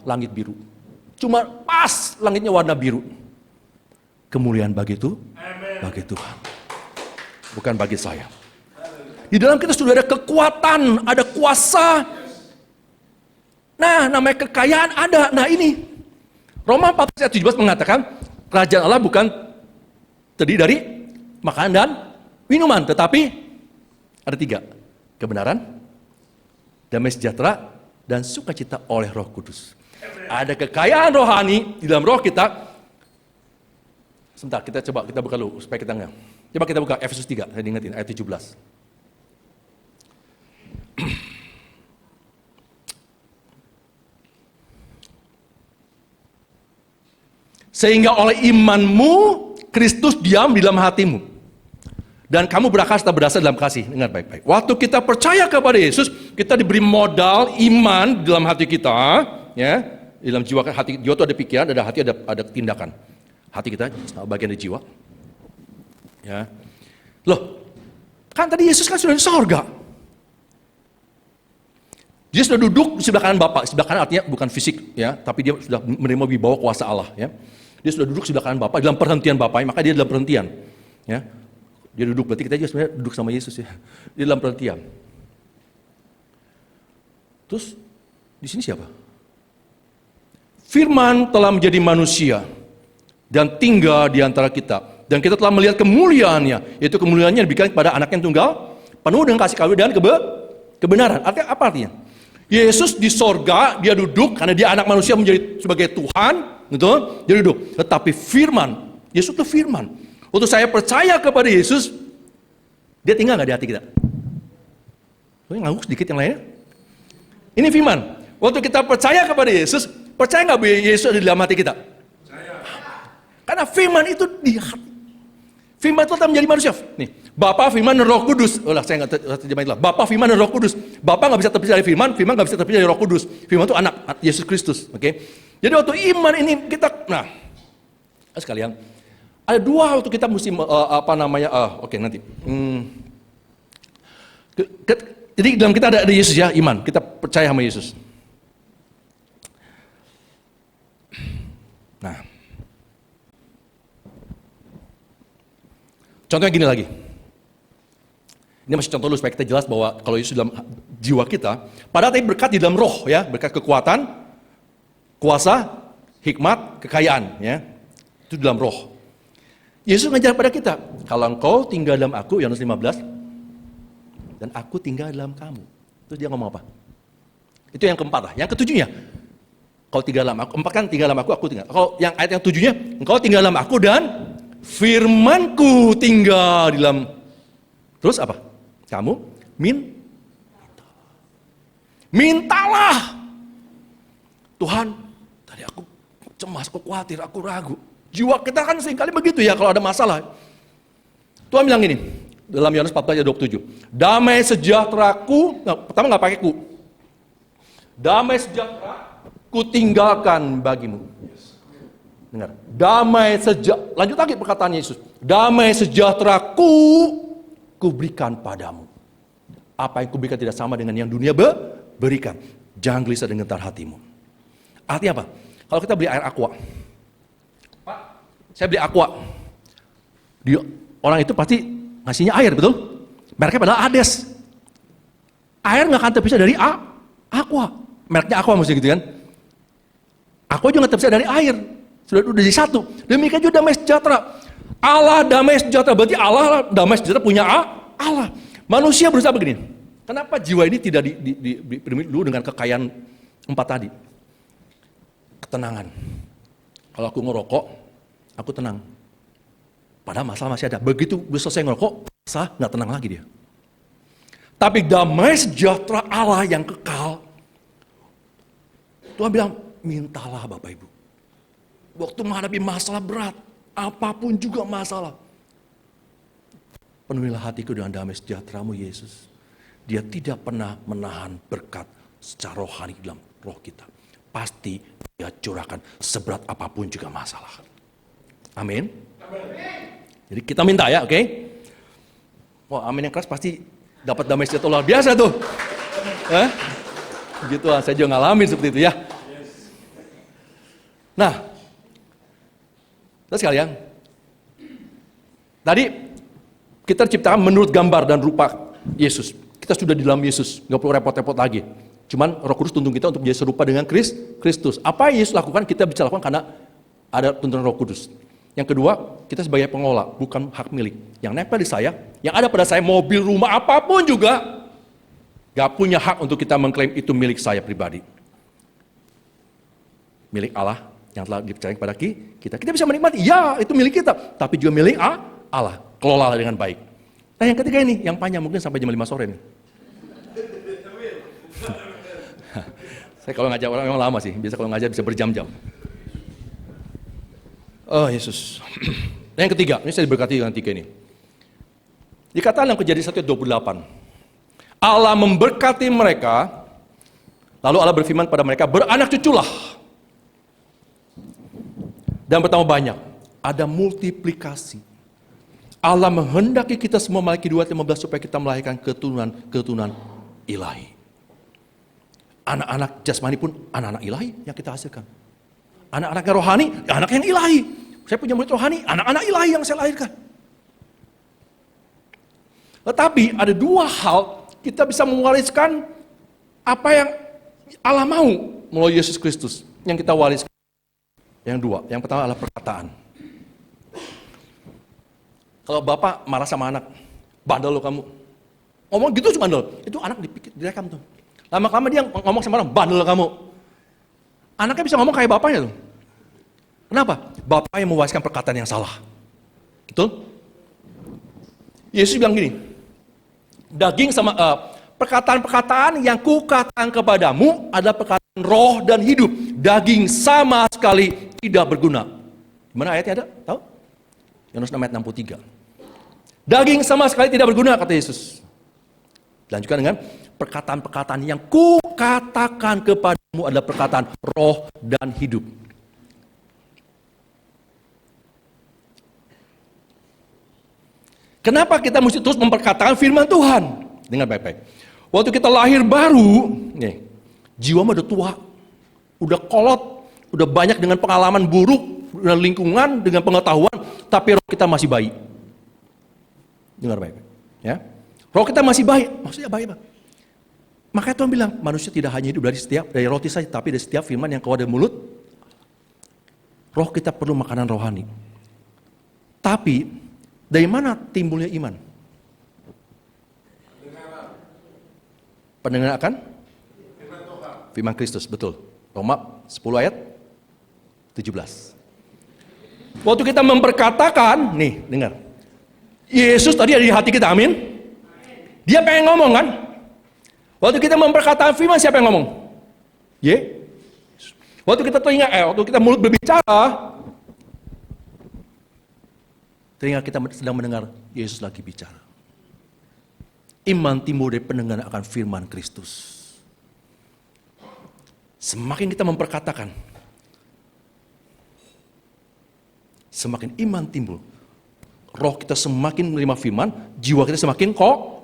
langit biru. Cuma pas langitnya warna biru. Kemuliaan bagi Tuhan. Bukan bagi saya. Di dalam kita sudah ada kekuatan, ada kuasa. Nah, namanya kekayaan ada. Nah ini, Roma 14 ayat 17 mengatakan, kerajaan Allah bukan terdiri dari makanan dan minuman, tetapi ada 3. Kebenaran, damai sejahtera, dan sukacita oleh Roh Kudus. Ada kekayaan rohani di dalam roh kita. Sebentar, kita buka dulu supaya kita nggak. Coba kita buka Efesus 3, saya diingetin ayat 17. Sehingga oleh imanmu Kristus diam di dalam hatimu, dan kamu berakar serta berdasar dalam kasih. Dengar baik-baik. Waktu kita percaya kepada Yesus, kita diberi modal iman di dalam hati kita, ya. Di dalam jiwa hati, jiwa itu ada pikiran, ada hati, ada tindakan. Hati kita bagian dari jiwa. Ya. Loh, kan tadi Yesus kan sudah di sorga. Dia sudah duduk di sebelah kanan Bapa. Sebelah kanan artinya bukan fisik ya, tapi dia sudah menerima wibawa kuasa Allah ya. Dia sudah duduk di sebelah kanan Bapa dalam perhentian Bapa, maka dia dalam perhentian ya. Dia duduk, berarti kita juga sebenarnya duduk sama Yesus ya. Dia dalam perhentian. Terus di sini siapa? Firman telah menjadi manusia dan tinggal di antara kita. Dan kita telah melihat kemuliaannya, yaitu kemuliaannya diberikan kepada anak yang tunggal, penuh dengan kasih karunia dan kebenaran. Artinya apa artinya? Yesus di sorga, dia duduk karena dia anak manusia menjadi sebagai Tuhan, betul? Dia duduk. Tetapi firman, Yesus itu firman. Untuk saya percaya kepada Yesus, dia tinggal nggak di hati kita? Ngangguk sedikit yang lainnya. Ini firman. Waktu kita percaya kepada Yesus, percaya nggak bahwa Yesus ada di dalam hati kita? Percaya. Karena firman itu di hati. Firman itu telah menjadi manusia. Nih, Bapa, Firman, dan Roh Kudus. Saya nggak terjemahin itu. Bapa, Firman, dan Roh Kudus. Bapa nggak bisa terpisah dari Firman, Firman nggak bisa terpisah dari Roh Kudus. Firman itu anak Yesus Kristus. Oke. Jadi waktu iman ini kita, sekalian, ada dua waktu kita mesti oke nanti. Jadi dalam kita ada Yesus ya, iman. Kita percaya sama Yesus. Nah, contohnya gini lagi. Ini masih contoh dulu supaya kita jelas bahwa kalau Yesus dalam jiwa kita, padahal tadi berkat di dalam roh ya, berkat kekuatan, kuasa, hikmat, kekayaan ya. Itu dalam roh. Yesus ngajar pada kita, kalau engkau tinggal dalam aku, Yohanes 15, dan aku tinggal dalam kamu. Terus dia ngomong apa? Itu yang keempat lah. Yang ketujuhnya, kau tinggal dalam aku. Empat kan tinggal dalam aku tinggal. Kalau yang ayat yang tujuhnya, engkau tinggal dalam aku dan firmanku tinggal di dalam. Terus apa? Kamu mintalah. Tuhan, tadi aku cemas, aku khawatir, aku ragu. Jiwa kita kan seringkali begitu ya kalau ada masalah. Tuhan bilang gini, dalam Yohanes 14 ayat 27. Damai sejahteraku, pertama nggak pakai ku. Damai sejahtera ku tinggalkan bagimu. Dengar, damai sejahtera, lanjut lagi perkataan Yesus. Damai sejahteraku kuberikan padamu. Apa yang kuberikan tidak sama dengan yang dunia berikan. Jangan gelisah dan gentar hatimu. Artinya apa? Kalau kita beli air aqua, Pak, saya beli aqua, orang itu pasti ngasihnya air, betul? Mereknya padahal Ades. Air nggak akan terpisah dari aqua. Mereknya aqua maksudnya gitu kan? Aqua juga nggak terpisah dari air. Sudah jadi satu. Demikian juga damai sejahtera. Allah damai sejahtera, berarti Allah damai sejahtera punya Allah. Manusia berusaha begini. Kenapa jiwa ini tidak dipenuhi dulu dengan kekayaan 4 tadi? Ketenangan. Kalau aku ngerokok, aku tenang. Padahal masalah masih ada. Begitu selesai ngerokok, masalah nggak tenang lagi dia. Tapi damai sejahtera Allah yang kekal. Tuhan bilang, mintalah Bapak Ibu. Waktu menghadapi masalah berat, apapun juga masalah, penuhilah hatiku dengan damai sejahteramu Yesus. Dia tidak pernah menahan berkat secara rohani dalam roh kita. Pasti dia curahkan seberat apapun juga masalah. Amin. Jadi kita minta ya, oke? Wah, amin yang keras pasti dapat damai sejahtera luar biasa tuh. Begitu lah, saya juga ngalamin seperti itu ya. Nah, terus sekalian, tadi kita diciptakan menurut gambar dan rupa Yesus. Kita sudah di dalam Yesus, nggak perlu repot-repot lagi. Cuman Roh Kudus tuntun kita untuk menjadi serupa dengan Kristus. Apa yang Yesus lakukan, kita bisa lakukan karena ada tuntunan Roh Kudus. Yang kedua, kita sebagai pengelola, bukan hak milik. Yang nempel di saya, yang ada pada saya, mobil, rumah, apapun juga, nggak punya hak untuk kita mengklaim itu milik saya pribadi. Milik Allah yang telah dipercayakan kepada kita. Kita bisa menikmati, ya itu milik kita, tapi juga milik Allah. Kelola dengan baik. Nah yang ketiga ini, yang panjang mungkin sampai jam 5 sore nih. Saya kalau ngajar orang memang lama sih, biasa kalau ngajar bisa berjam-jam. Oh Yesus. Nah, yang ketiga, ini saya diberkati dengan 3 ini. Dikatakan dalam Kejadian 1:28. Allah memberkati mereka, lalu Allah berfirman pada mereka, beranak cuculah. Dan bertambah banyak, ada multiplikasi. Allah menghendaki kita semua, Malaki 2:15, supaya kita melahirkan keturunan ilahi. Anak-anak jasmani pun anak-anak ilahi yang kita hasilkan. Anak-anak yang rohani, anak yang ilahi. Saya punya murid rohani, anak-anak ilahi yang saya lahirkan. Tetapi ada dua hal kita bisa mewariskan apa yang Allah mau melalui Yesus Kristus yang kita wariskan. Yang dua, yang pertama adalah perkataan. Kalau bapak marah sama anak, bandel lo kamu. Ngomong gitu cuma bandel, itu anak direkam tuh. Lama-lama dia ngomong sama orang, bandel kamu. Anaknya bisa ngomong kayak bapaknya tuh. Kenapa? Bapak yang mewariskan perkataan yang salah. Betul? Yesus bilang gini, daging sama perkataan-perkataan yang kukatakan kepadamu adalah perkataan roh dan hidup. Daging sama sekali tidak berguna. Gimana ayatnya ada? Tahu? Yohanes 6 ayat 63. Daging sama sekali tidak berguna, kata Yesus. Lanjutkan dengan perkataan-perkataan yang kukatakan kepadamu adalah perkataan roh dan hidup. Kenapa kita mesti terus memperkatakan firman Tuhan? Dengar baik-baik. Waktu kita lahir baru, nih, jiwa udah tua, udah kolot, udah banyak dengan pengalaman buruk, dengan lingkungan, dengan pengetahuan, tapi roh kita masih bayi. Dengar baik-baik. Ya. Roh kita masih bayi, maksudnya bayi Bang. Makanya Tuhan bilang, manusia tidak hanya hidup dari roti saja, tapi dari setiap firman yang keluar dari mulut. Roh kita perlu makanan rohani. Tapi, dari mana timbulnya iman? Pendengaran akan? Firman Kristus, betul. Roma 10 ayat 17. Waktu kita memperkatakan, nih dengar. Yesus tadi ada di hati kita, amin? Dia pengen ngomong kan? Waktu kita memperkatakan firman, siapa yang ngomong? Waktu kita waktu kita mulut berbicara, telinga kita sedang mendengar Yesus lagi bicara. Iman timbul dari pendengaran akan firman Kristus. Semakin kita memperkatakan, semakin iman timbul. Roh kita semakin menerima firman, jiwa kita semakin kokoh.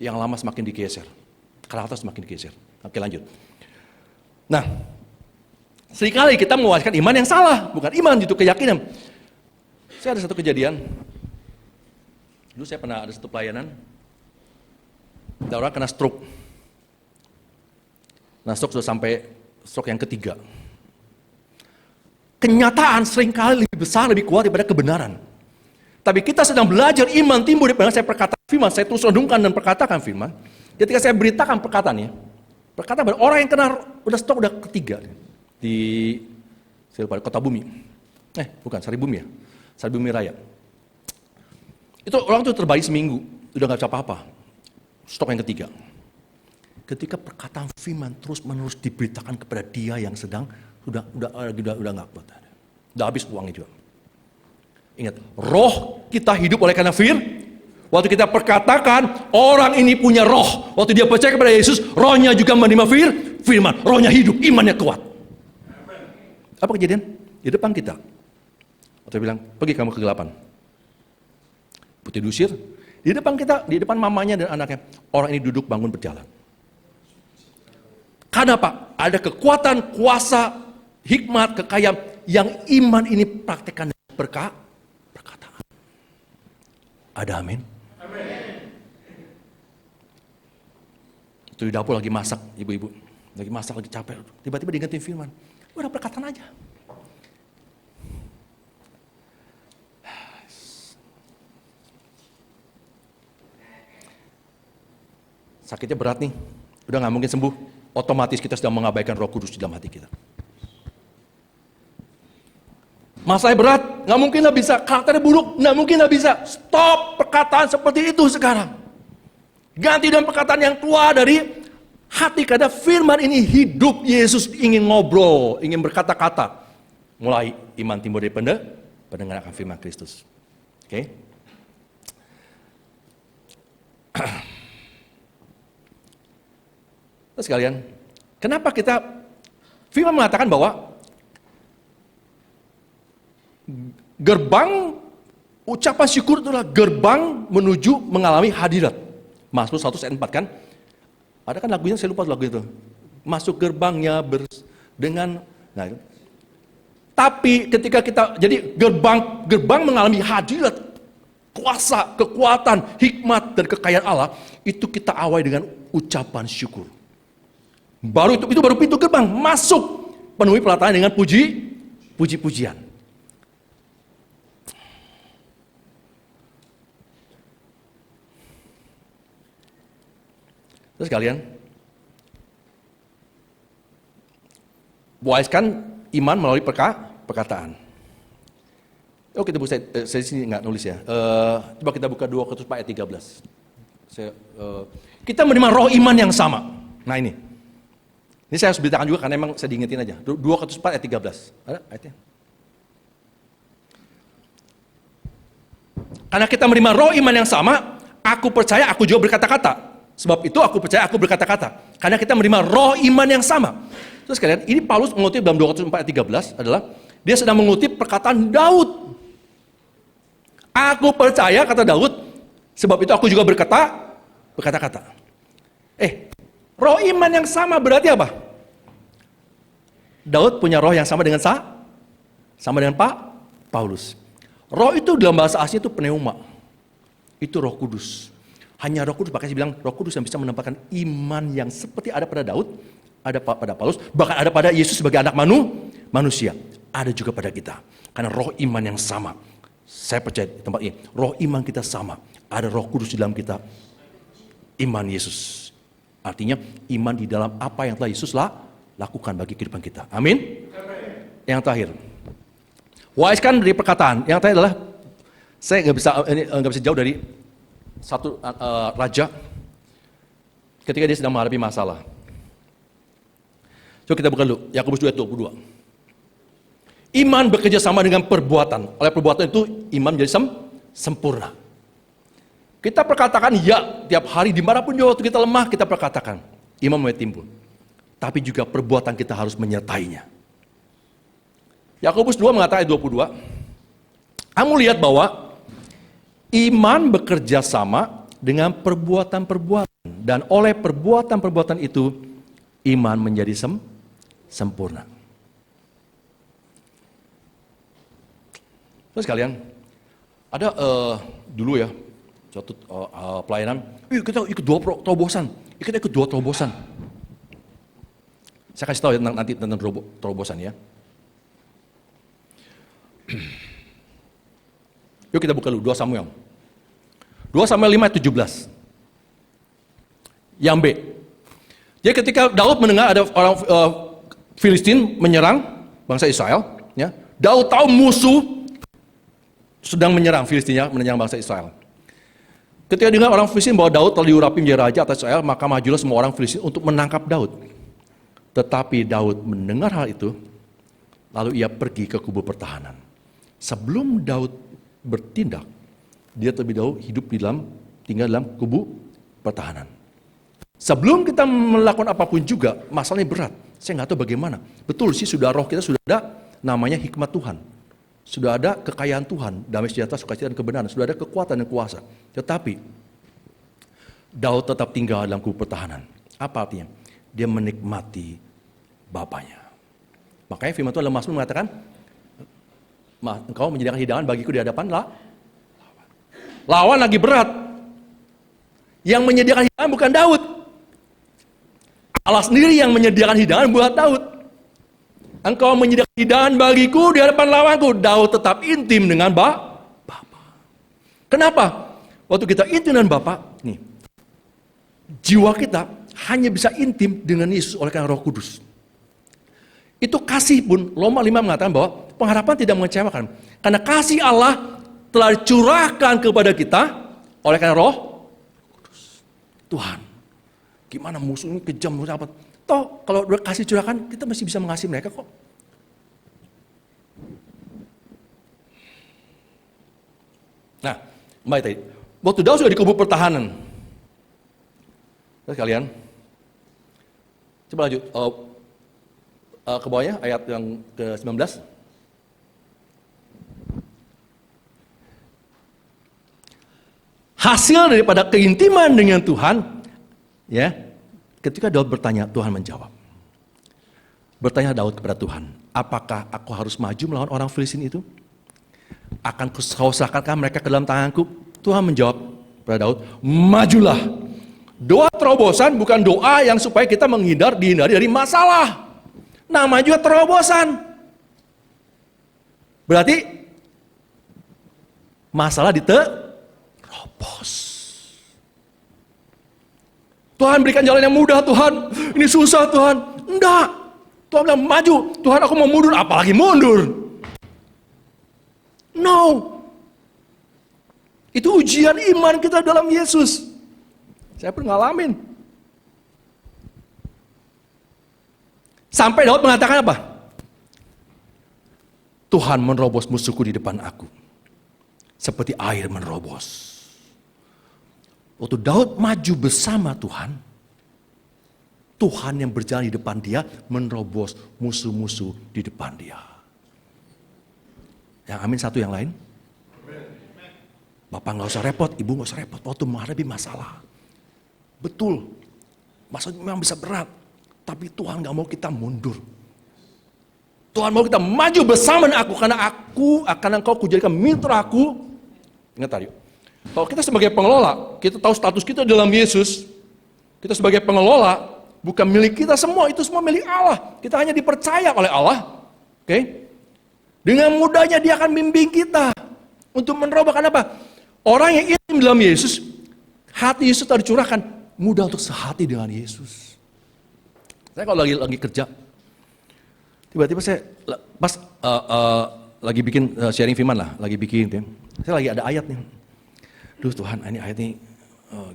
Yang lama semakin digeser, karakter semakin digeser. Oke, lanjut. Nah, seringkali kita mewariskan iman yang salah, bukan iman itu keyakinan. Saya ada satu kejadian. Dulu saya pernah ada satu pelayanan, ada orang kena stroke. Nah, stroke sudah sampai stroke yang ketiga. Kenyataan seringkali lebih besar, lebih kuat daripada kebenaran. Tapi kita sedang belajar iman timbul dari pendengaran. Saya perkatakan firman, saya terus renungkan dan perkatakan firman. Ketika saya beritakan perkataannya, perkataan orang yang kena udah stroke udah ketiga di Kota Bumi. Bukan Saribumi ya, Saribumi Raya. Itu orang itu terbaik seminggu, udah nggak bisa apa-apa. Stroke yang ketiga. Ketika perkataan firman terus menerus diberitakan kepada dia yang sedang udah nggak kuat, udah habis uangnya juga. Ingat, roh kita hidup oleh karena waktu kita perkatakan orang ini punya roh, waktu dia percaya kepada Yesus, rohnya juga menerima firman, rohnya hidup, imannya kuat. Apa kejadian? Di depan kita, waktu dia bilang, pergi kamu kegelapan. Putih diusir, di depan kita, di depan mamanya dan anaknya, orang ini duduk bangun berjalan. Karena apa? Ada kekuatan, kuasa, hikmat, kekayaan yang iman ini praktekkan dengan perkataan. Ada amin? Itu di dapur lagi masak, ibu-ibu. Lagi masak, lagi capek. Tiba-tiba diingetin firman. Udah perkataan aja. Sakitnya berat nih. Udah gak mungkin sembuh. Otomatis kita sedang mengabaikan Roh Kudus di dalam hati kita. Masalah berat, nggak mungkin lah bisa. Karakternya buruk, nggak mungkin lah bisa. Stop perkataan seperti itu sekarang. Ganti dengan perkataan yang keluar dari hati. Karena firman ini hidup. Yesus ingin ngobrol, ingin berkata-kata. Mulai iman timbul dari pendengaran akan firman Kristus. Oke? Terus sekalian, kenapa kita firman mengatakan bahwa gerbang ucapan syukur itulah gerbang menuju mengalami hadirat. Mazmur 1 ayat 4 kan? Ada kan lagunya, saya lupa lagu itu. Masuk gerbangnya dengan, nah itu. Tapi ketika kita, jadi gerbang mengalami hadirat, kuasa, kekuatan, hikmat, dan kekayaan Allah, itu kita awali dengan ucapan syukur. Baru itu baru pintu gerbang, masuk, penuhi pelataran dengan puji-pujian. Terus kalian, wariskan iman melalui perkataan. Oh, kita buka, saya sini nggak nulis ya. Coba kita buka 2 Korintus 4 ayat 13. Kita menerima roh iman yang sama. Nah ini saya harus beritakan juga karena memang saya diingetin aja. 2 Korintus 4 ayat 13. Ada ayatnya? Karena kita menerima roh iman yang sama, aku percaya aku juga berkata-kata. Sebab itu aku percaya aku berkata-kata. Karena kita menerima roh iman yang sama. Terus kalian, ini Paulus mengutip dalam 2 Korintus 4 ayat 13 adalah dia sedang mengutip perkataan Daud. Aku percaya, kata Daud, sebab itu aku juga berkata-kata. Roh iman yang sama berarti apa? Daud punya roh yang sama dengan Pak Paulus. Roh itu dalam bahasa asli itu pneuma. Itu Roh Kudus. Hanya Roh Kudus, makanya bilang Roh Kudus yang bisa menempatkan iman yang seperti ada pada Daud, ada pada Paulus, bahkan ada pada Yesus sebagai anak manusia. Ada juga pada kita. Karena roh iman yang sama. Saya percaya di tempat ini, roh iman kita sama. Ada Roh Kudus di dalam kita. Iman Yesus. Artinya iman di dalam apa yang telah Yesus lakukan bagi kehidupan kita. Amin. Yang terakhir, wariskan dari perkataan. Yang terakhir adalah, saya nggak bisa jauh dari satu raja ketika dia sedang menghadapi masalah. Coba kita buka dulu Yakobus 2:22. Iman bekerja sama dengan perbuatan. Oleh perbuatan itu iman menjadi sempurna. Kita perkatakan ya tiap hari dimanapun juga waktu kita lemah kita perkatakan. Iman mulai timbul. Tapi juga perbuatan kita harus menyertainya. Yakobus 2 mengatakan ayat 22. Kamu lihat bahwa iman bekerja sama dengan perbuatan-perbuatan. Dan oleh perbuatan-perbuatan itu, iman menjadi sempurna. Terus kalian, ada dulu ya, suatu pelayanan, kita ikut 2 terobosan. Kita ikut 2 terobosan. Saya kasih tahu ya nanti tentang terobosan ya. Yuk kita buka dulu 2 Samuel. 2 Samuel 5 ayat 17. Yang B. Jadi ketika Daud mendengar ada orang Filistin menyerang bangsa Israel, ya, Daud tahu musuh sedang menyerang Filistin, menyerang bangsa Israel. Ketika dengar orang Filistin bahwa Daud telah diurapi menjadi raja atas Israel, maka majulah semua orang Filistin untuk menangkap Daud. Tetapi Daud mendengar hal itu, lalu ia pergi ke kubu pertahanan. Sebelum Daud bertindak, dia terlebih dahulu tinggal dalam kubu pertahanan. Sebelum kita melakukan apapun juga, masalahnya berat. Saya nggak tahu bagaimana. Betul sih, sudah roh kita sudah ada namanya hikmat Tuhan. Sudah ada kekayaan Tuhan, damai sejahtera, sukacita dan kebenaran. Sudah ada kekuatan dan kuasa. Tetapi Daud tetap tinggal dalam kubu pertahanan. Apa artinya? Dia menikmati bapaknya. Makanya firman Tuhan dalam Mazmur mengatakan, engkau menyediakan hidangan bagiku di hadapan lawan lagi berat. Yang menyediakan hidangan bukan Daud. Allah sendiri yang menyediakan hidangan buat Daud. Engkau menyediakan hidangan bagiku di hadapan lawanku. Daud tetap intim dengan Bapa. Kenapa? Waktu kita intim dengan Bapa, nih, jiwa kita hanya bisa intim dengan Yesus oleh karena Roh Kudus. Itu kasih pun, Roma 5 mengatakan bahwa pengharapan tidak mengecewakan. Karena kasih Allah telah dicurahkan kepada kita oleh karena Roh Kudus. Tuhan, gimana musuh ini kejam, apa? Toh kalau kasih curahkan, kita masih bisa mengasihi mereka kok. Nah, kembali tadi. Waktu Daud sudah di kubu pertahanan. Terus kalian, coba lanjut ke bawahnya, ayat yang ke-19. Hasil daripada keintiman dengan Tuhan, ya, Ketika Daud bertanya, Tuhan menjawab. Bertanya Daud kepada Tuhan, apakah aku harus maju melawan orang Filistin itu? Akan kau serahkankah mereka ke dalam tanganku? Tuhan menjawab kepada Daud, majulah. Doa terobosan bukan doa yang supaya kita dihindari dari masalah. Nama juga terobosan. Berarti masalah diterobos. Tuhan berikan jalan yang mudah, Tuhan. Ini susah, Tuhan. Enggak. Tuhan bilang maju. Tuhan, aku mau mundur, apalagi mundur. No. Itu ujian iman kita dalam Yesus. Saya pun ngalamin. Sampai Daud mengatakan apa? Tuhan menerobos musuhku di depan aku. Seperti air menerobos. Waktu Daud maju bersama Tuhan, Tuhan yang berjalan di depan dia menerobos musuh-musuh di depan dia. Yang amin satu yang lain? Bapak nggak usah repot, ibu nggak usah repot waktu menghadapi masalah. Betul, masalah memang bisa berat, tapi Tuhan nggak mau kita mundur. Tuhan mau kita maju bersama dengan aku, karena aku akan engkau kujadikan mitraku. Ingat tadi, kalau kita sebagai pengelola, kita tahu status kita dalam Yesus. Kita sebagai pengelola, bukan milik kita semua, itu semua milik Allah. Kita hanya dipercaya oleh Allah. Oke? Dengan mudahnya dia akan bimbing kita untuk menerobos. Kenapa? Orang yang intim dalam Yesus, hati Yesus telah dicurahkan, mudah untuk sehati dengan Yesus. Saya kalau lagi kerja, tiba-tiba saya pas lagi bikin sharing firman lah, lagi bikin, saya lagi ada ayat nih. Duh Tuhan, ini ayat ini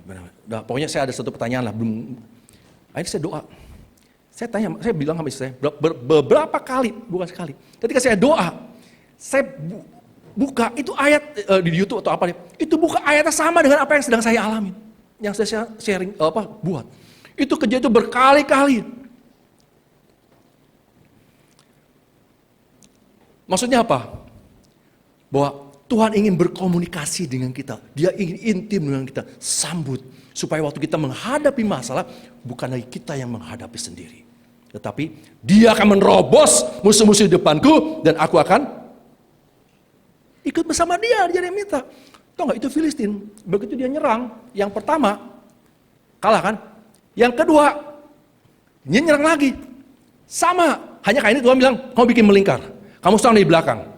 gimana? Udah, pokoknya saya ada satu pertanyaan lah, belum. Akhirnya saya doa. Saya bilang sama istri saya beberapa kali, bukan sekali. Ketika saya doa, saya buka itu ayat di YouTube atau apa, itu buka ayatnya sama dengan apa yang sedang saya alami, yang saya sharing buat. Itu kejadian itu berkali-kali. Maksudnya apa? Bahwa Tuhan ingin berkomunikasi dengan kita. Dia ingin intim dengan kita. Sambut. Supaya waktu kita menghadapi masalah, bukan lagi kita yang menghadapi sendiri. Tetapi dia akan menerobos musuh-musuh di depanku, dan aku akan ikut bersama dia. Dia yang minta. Tahu gak, itu Filistin. Begitu dia nyerang, yang pertama, kalah kan? Yang kedua, dia nyerang lagi. Sama. Hanya kayak ini Tuhan bilang, kamu bikin melingkar. Kamu serang dari belakang.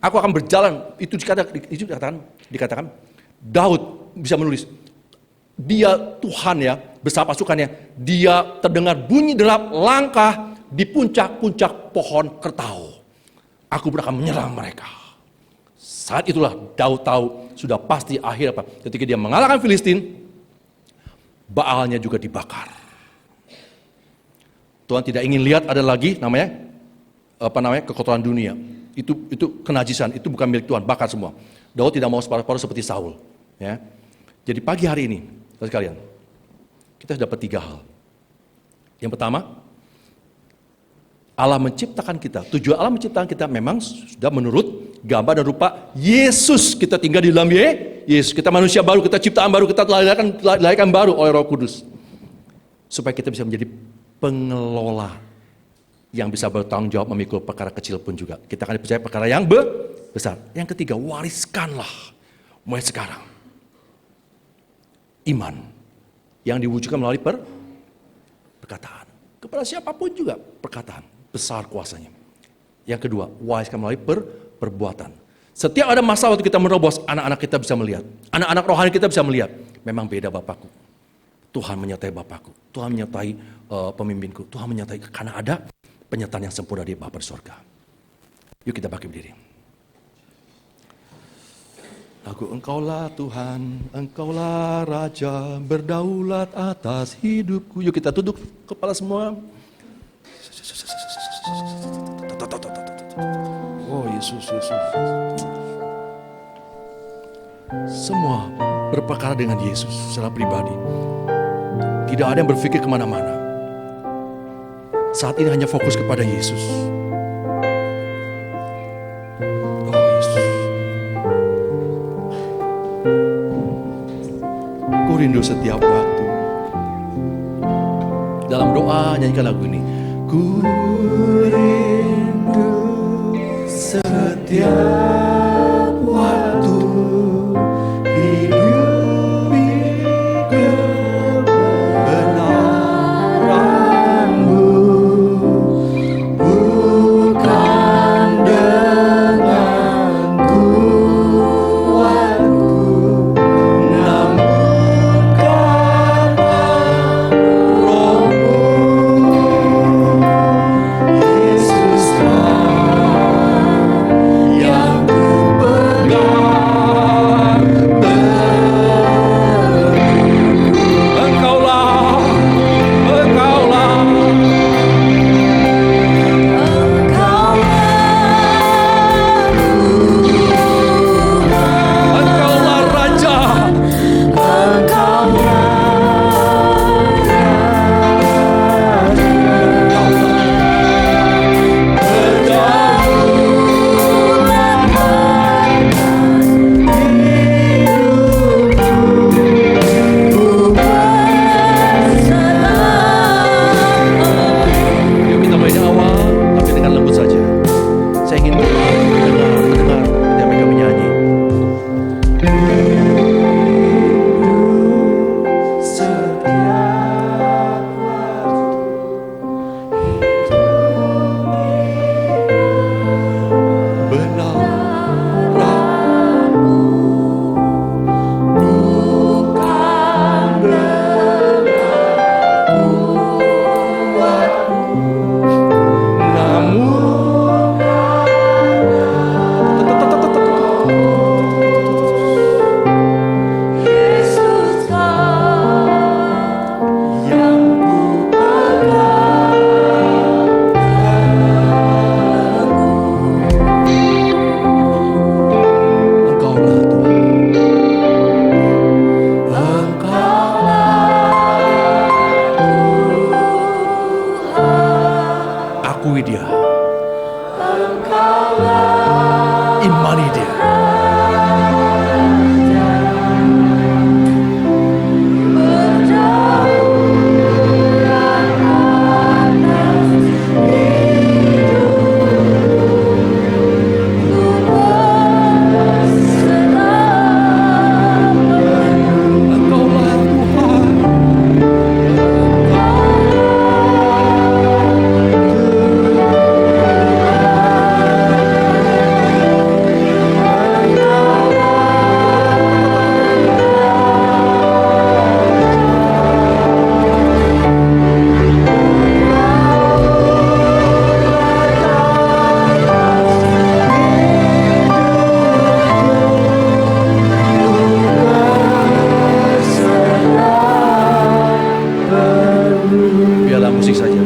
Aku akan berjalan, itu dikatakan, Daud bisa menulis, dia Tuhan ya, bersama pasukannya, dia terdengar bunyi derap langkah di puncak-puncak pohon kertau. Aku akan menyerang mereka. Saat itulah Daud tahu, sudah pasti akhir apa? Ketika dia mengalahkan Filistin, Baalnya juga dibakar. Tuhan tidak ingin lihat ada lagi kekotoran dunia. Itu kenajisan, itu bukan milik Tuhan, bakar semua. Daud tidak mau separuh-paruh seperti Saul. Ya. Jadi pagi hari ini, sekalian, kita sudah dapat 3 hal. Yang pertama, Allah menciptakan kita. Tujuan Allah menciptakan kita memang sudah menurut gambar dan rupa Yesus. Kita tinggal di dalam Yesus. Kita manusia baru, kita ciptaan baru, kita dilahirkan baru oleh Roh Kudus. Supaya kita bisa menjadi pengelola yang bisa bertanggung jawab memikul perkara kecil pun juga. Kita akan dipercaya perkara yang besar. Yang ketiga, wariskanlah mulai sekarang iman yang diwujudkan melalui perkataan. Kepada siapapun juga perkataan, besar kuasanya. Yang kedua, wariskan melalui perbuatan. Setiap ada masalah waktu kita menerobos, anak-anak kita bisa melihat. Anak-anak rohani kita bisa melihat. Memang beda Bapakku. Tuhan menyertai Bapakku. Tuhan menyertai pemimpinku. Tuhan menyertai, karena ada penyertaan yang sempurna di Bapa di surga. Yuk kita bangkit berdiri. Lagu Engkaulah Tuhan, Engkaulah Raja, berdaulat atas hidupku. Yuk kita tunduk kepala semua. Oh Yesus, Yesus. Semua berperkara dengan Yesus secara pribadi. Tidak ada yang berpikir kemana-mana. Saat ini hanya fokus kepada Yesus. Oh Yesus. Ku rindu setiap waktu Dalam doa nyanyikan lagu ini. Ku rindu setiap waktu hidup kebenaran-Mu, bukan dengan kuatku, namun karena Roh-Mu. Yesuslah yang ku pegang teguh. Engkaulah, Engkaulah, Engkaulah Raja. Yuk kita mulai dari awal, tapi dengan lembut saja. Saya ingin mendengar ketika mereka menyanyi. Setiap waktu benar-Mu, bukan dengan kuatku, namun yang ku Engkaulah Tuhan. Akui Dia. Imani Dia. Engkaulah Tuhan. Biarlah musik saja.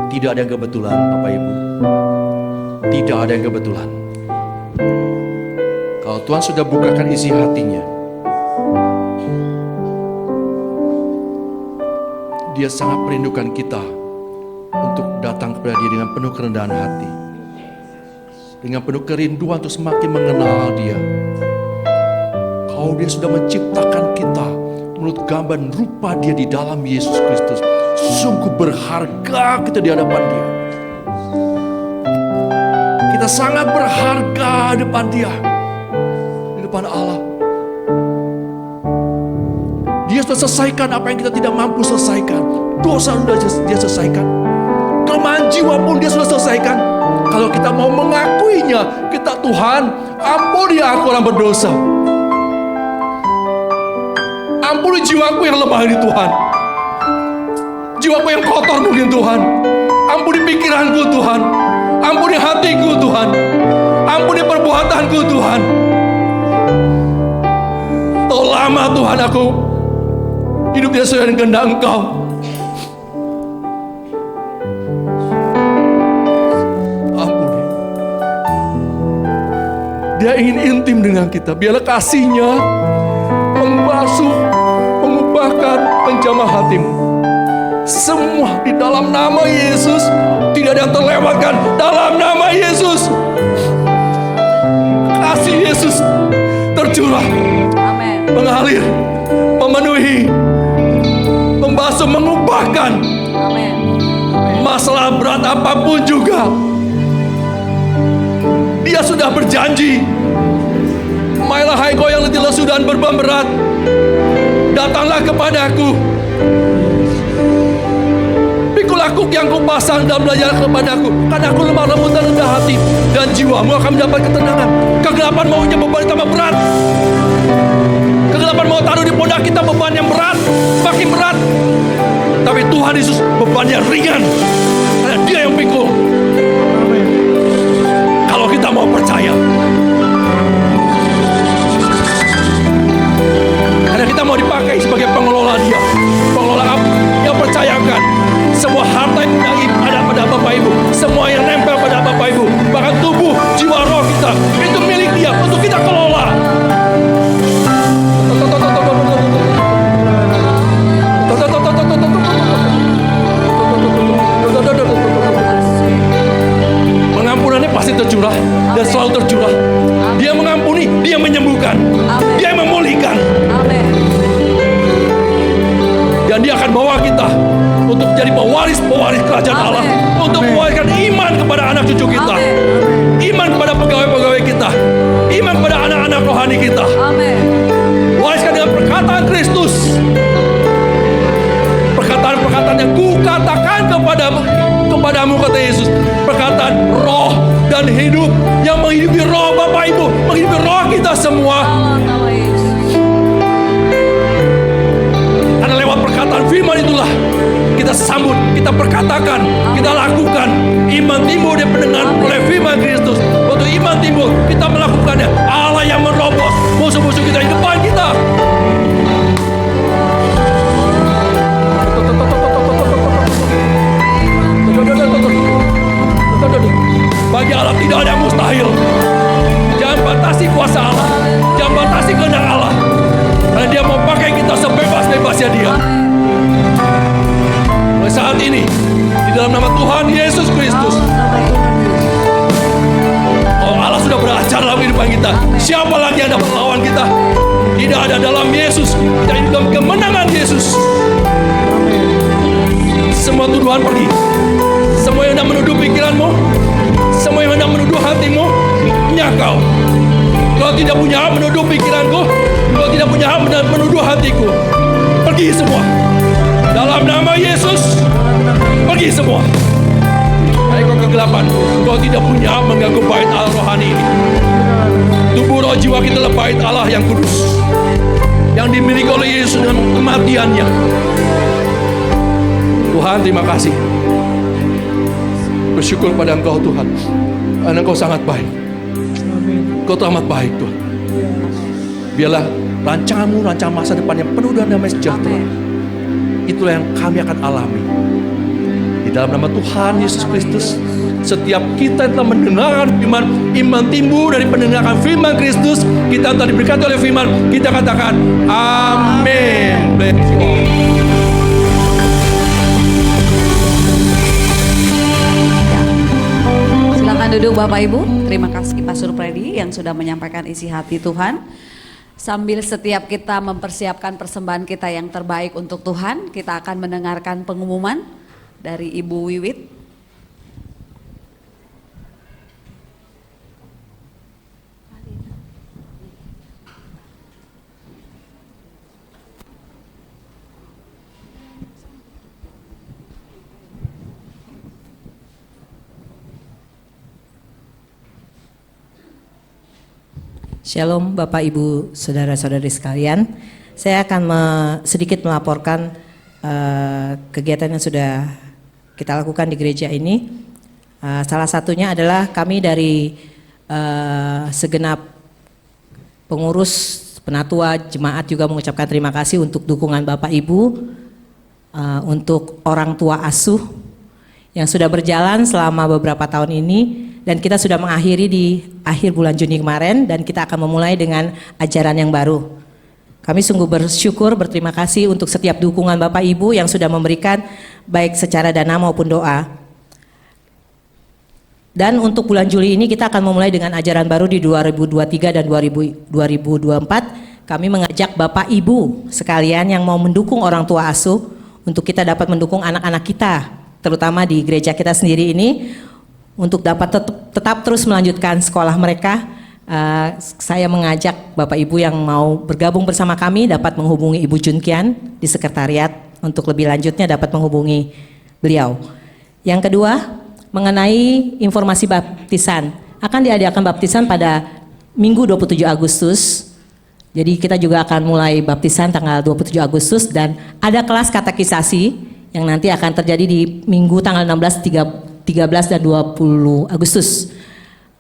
Tidak ada yang kebetulan, Bapak Ibu. Tidak ada yang kebetulan. Kalau Tuhan sudah bukakan isi hatinya, Dia sangat merindukan kita untuk datang kepada Dia dengan penuh kerendahan hati, dengan penuh kerinduan untuk semakin mengenal Dia. Kalau Dia sudah menciptakan kita menurut gambar dan rupa Dia di dalam Yesus Kristus, sungguh berharga kita di hadapan Dia. Kita sangat berharga di depan Dia, di depan Allah. Dia sudah selesaikan apa yang kita tidak mampu selesaikan. Dosa sudah Dia selesaikan. Kelemahan jiwa pun Dia sudah selesaikan. Kalau kita mau mengakuinya, kita Tuhan, ampuni aku orang berdosa. Ampuni jiwaku yang lemah ini Tuhan. Jiwaku yang kotor mungkin Tuhan. Ampuni pikiranku Tuhan. Ampuni hatiku Tuhan. Ampuni perbuatanku Tuhan. Telah lama Tuhan aku hidup tidak sesuai dengan kehendak Engkau. Ampuni. Dia ingin intim dengan kita. Biarlah kasih-Nya membasuh, mengubahkan, menjamah hatimu. Semua di dalam nama Yesus. Tidak ada yang terlewatkan dalam nama Yesus. Kasih Yesus tercurah. Amin. mengalir, memenuhi, membasuh, mengubahkan. Amin. Masalah berat apapun juga, Dia sudah berjanji. Marilah hai kau yang letih lesu dan beban berat, datanglah kepadaku. Pikul aku yang kupasang dan belajar kepadaku, karena aku lemah lembut dan rendah hati, dan jiwamu akan mendapat ketenangan. Kegelapan maunya beban tambah berat. Kegelapan mau taruh di pundak kita beban yang berat, semakin berat. Tapi Tuhan Yesus bebannya ringan, karena Dia yang pikul. Kalau kita mau percaya, karena kita mau dipakai sebagai pengelola Dia, pengelola yang percayakan semua harta yang ada pada Bapak Ibu, semua yang nempel pada Bapak Ibu, bahkan tubuh, jiwa, roh kita, itu milik Dia untuk kita kelola. Pengampunannya pasti tercurah dan selalu tercurah. Dia mengampuni, Dia menyembuhkan, Dia yang memulihkan. Amin. Dan Dia akan bawa kita untuk jadi pewaris-pewaris kerajaan Allah, untuk mewariskan iman kepada anak cucu kita, iman kepada pegawai-pegawai kita, iman kepada anak-anak rohani kita. Amin. Wariskan dengan perkataan Kristus, perkataan-perkataan yang kukatakan kepadamu, kata Yesus, perkataan roh dan hidup yang menghidupi roh Bapak Ibu, menghidupi roh kita semua. Nama Yesus. Karena lewat perkataan firman itulah kita sambut, kita perkatakan, kita lakukan. Iman timbul dari pendengaran oleh firman Kristus. Waktu iman timbul, kita melakukannya. Allah yang merobos musuh-musuh kita di depan kita. Bagi Allah tidak ada yang mustahil. Jangan batasi kuasa Allah, jangan batasi kehendak Allah, karena Dia mau pakai kita sebebas-bebasnya Dia. Mulai saat ini, di dalam nama Tuhan Yesus Kristus, oh Allah sudah beracara dalam kehidupan kita. Siapa lagi yang dapat melawan kita? Tidak ada. Dalam Yesus kita hidup dalam kemenangan Yesus. Semua tuduhan pergi. Semua yang hendak menuduh pikiranmu, semua yang hendak menuduh hatimu, nyakau. Kau tidak punya hak menuduh pikiranku, kau tidak punya hak menuduh hatiku. Pergi semua. Dalam nama Yesus, pergi semua. Hai kau kegelapan, kau tidak punya hak mengganggu bait Allah rohani ini. Tubuh roh jiwa kita adalah bait Allah yang kudus, yang dimiliki oleh Yesus dengan kematiannya. Tuhan, terima kasih. Bersyukur pada Engkau Tuhan, karena Engkau sangat baik. Engkau teramat baik Tuhan. Biarlah rancangan-Mu, rancangan masa depan yang penuh dengan damai sejahtera, itulah yang kami akan alami. Di dalam nama Tuhan Yesus Kristus, setiap kita telah mendengarkan firman, iman timbul dari pendengaran firman Kristus, kita telah diberkati oleh firman, kita katakan amin. Bless you all. Silakan duduk Bapak Ibu. Terima kasih Pastor Freddy yang sudah menyampaikan isi hati Tuhan. Sambil setiap kita mempersiapkan persembahan kita yang terbaik untuk Tuhan, kita akan mendengarkan pengumuman dari Ibu Wiwit. Shalom Bapak Ibu Saudara-saudari sekalian. Saya akan sedikit melaporkan kegiatan yang sudah kita lakukan di gereja ini. Salah satunya adalah kami dari segenap pengurus, penatua, jemaat juga mengucapkan terima kasih untuk dukungan Bapak Ibu, untuk orang tua asuh yang sudah berjalan selama beberapa tahun ini. Dan kita sudah mengakhiri di akhir bulan Juni kemarin, dan kita akan memulai dengan ajaran yang baru. Kami sungguh bersyukur, berterima kasih untuk setiap dukungan Bapak Ibu yang sudah memberikan baik secara dana maupun doa. Dan untuk bulan Juli ini kita akan memulai dengan ajaran baru di 2023 dan 2024. kami mengajak Bapak Ibu sekalian yang mau mendukung orang tua asuh untuk kita dapat mendukung anak-anak kita, terutama di gereja kita sendiri ini, untuk dapat tetap terus melanjutkan sekolah mereka. Saya mengajak Bapak Ibu yang mau bergabung bersama kami dapat menghubungi Ibu Junkian di sekretariat untuk lebih lanjutnya dapat menghubungi beliau. Yang kedua, mengenai informasi baptisan. Akan diadakan baptisan pada Minggu 27 Agustus. Jadi kita juga akan mulai baptisan tanggal 27 Agustus dan ada kelas katekisasi yang nanti akan terjadi di Minggu tanggal 16, 13 dan 20 Agustus.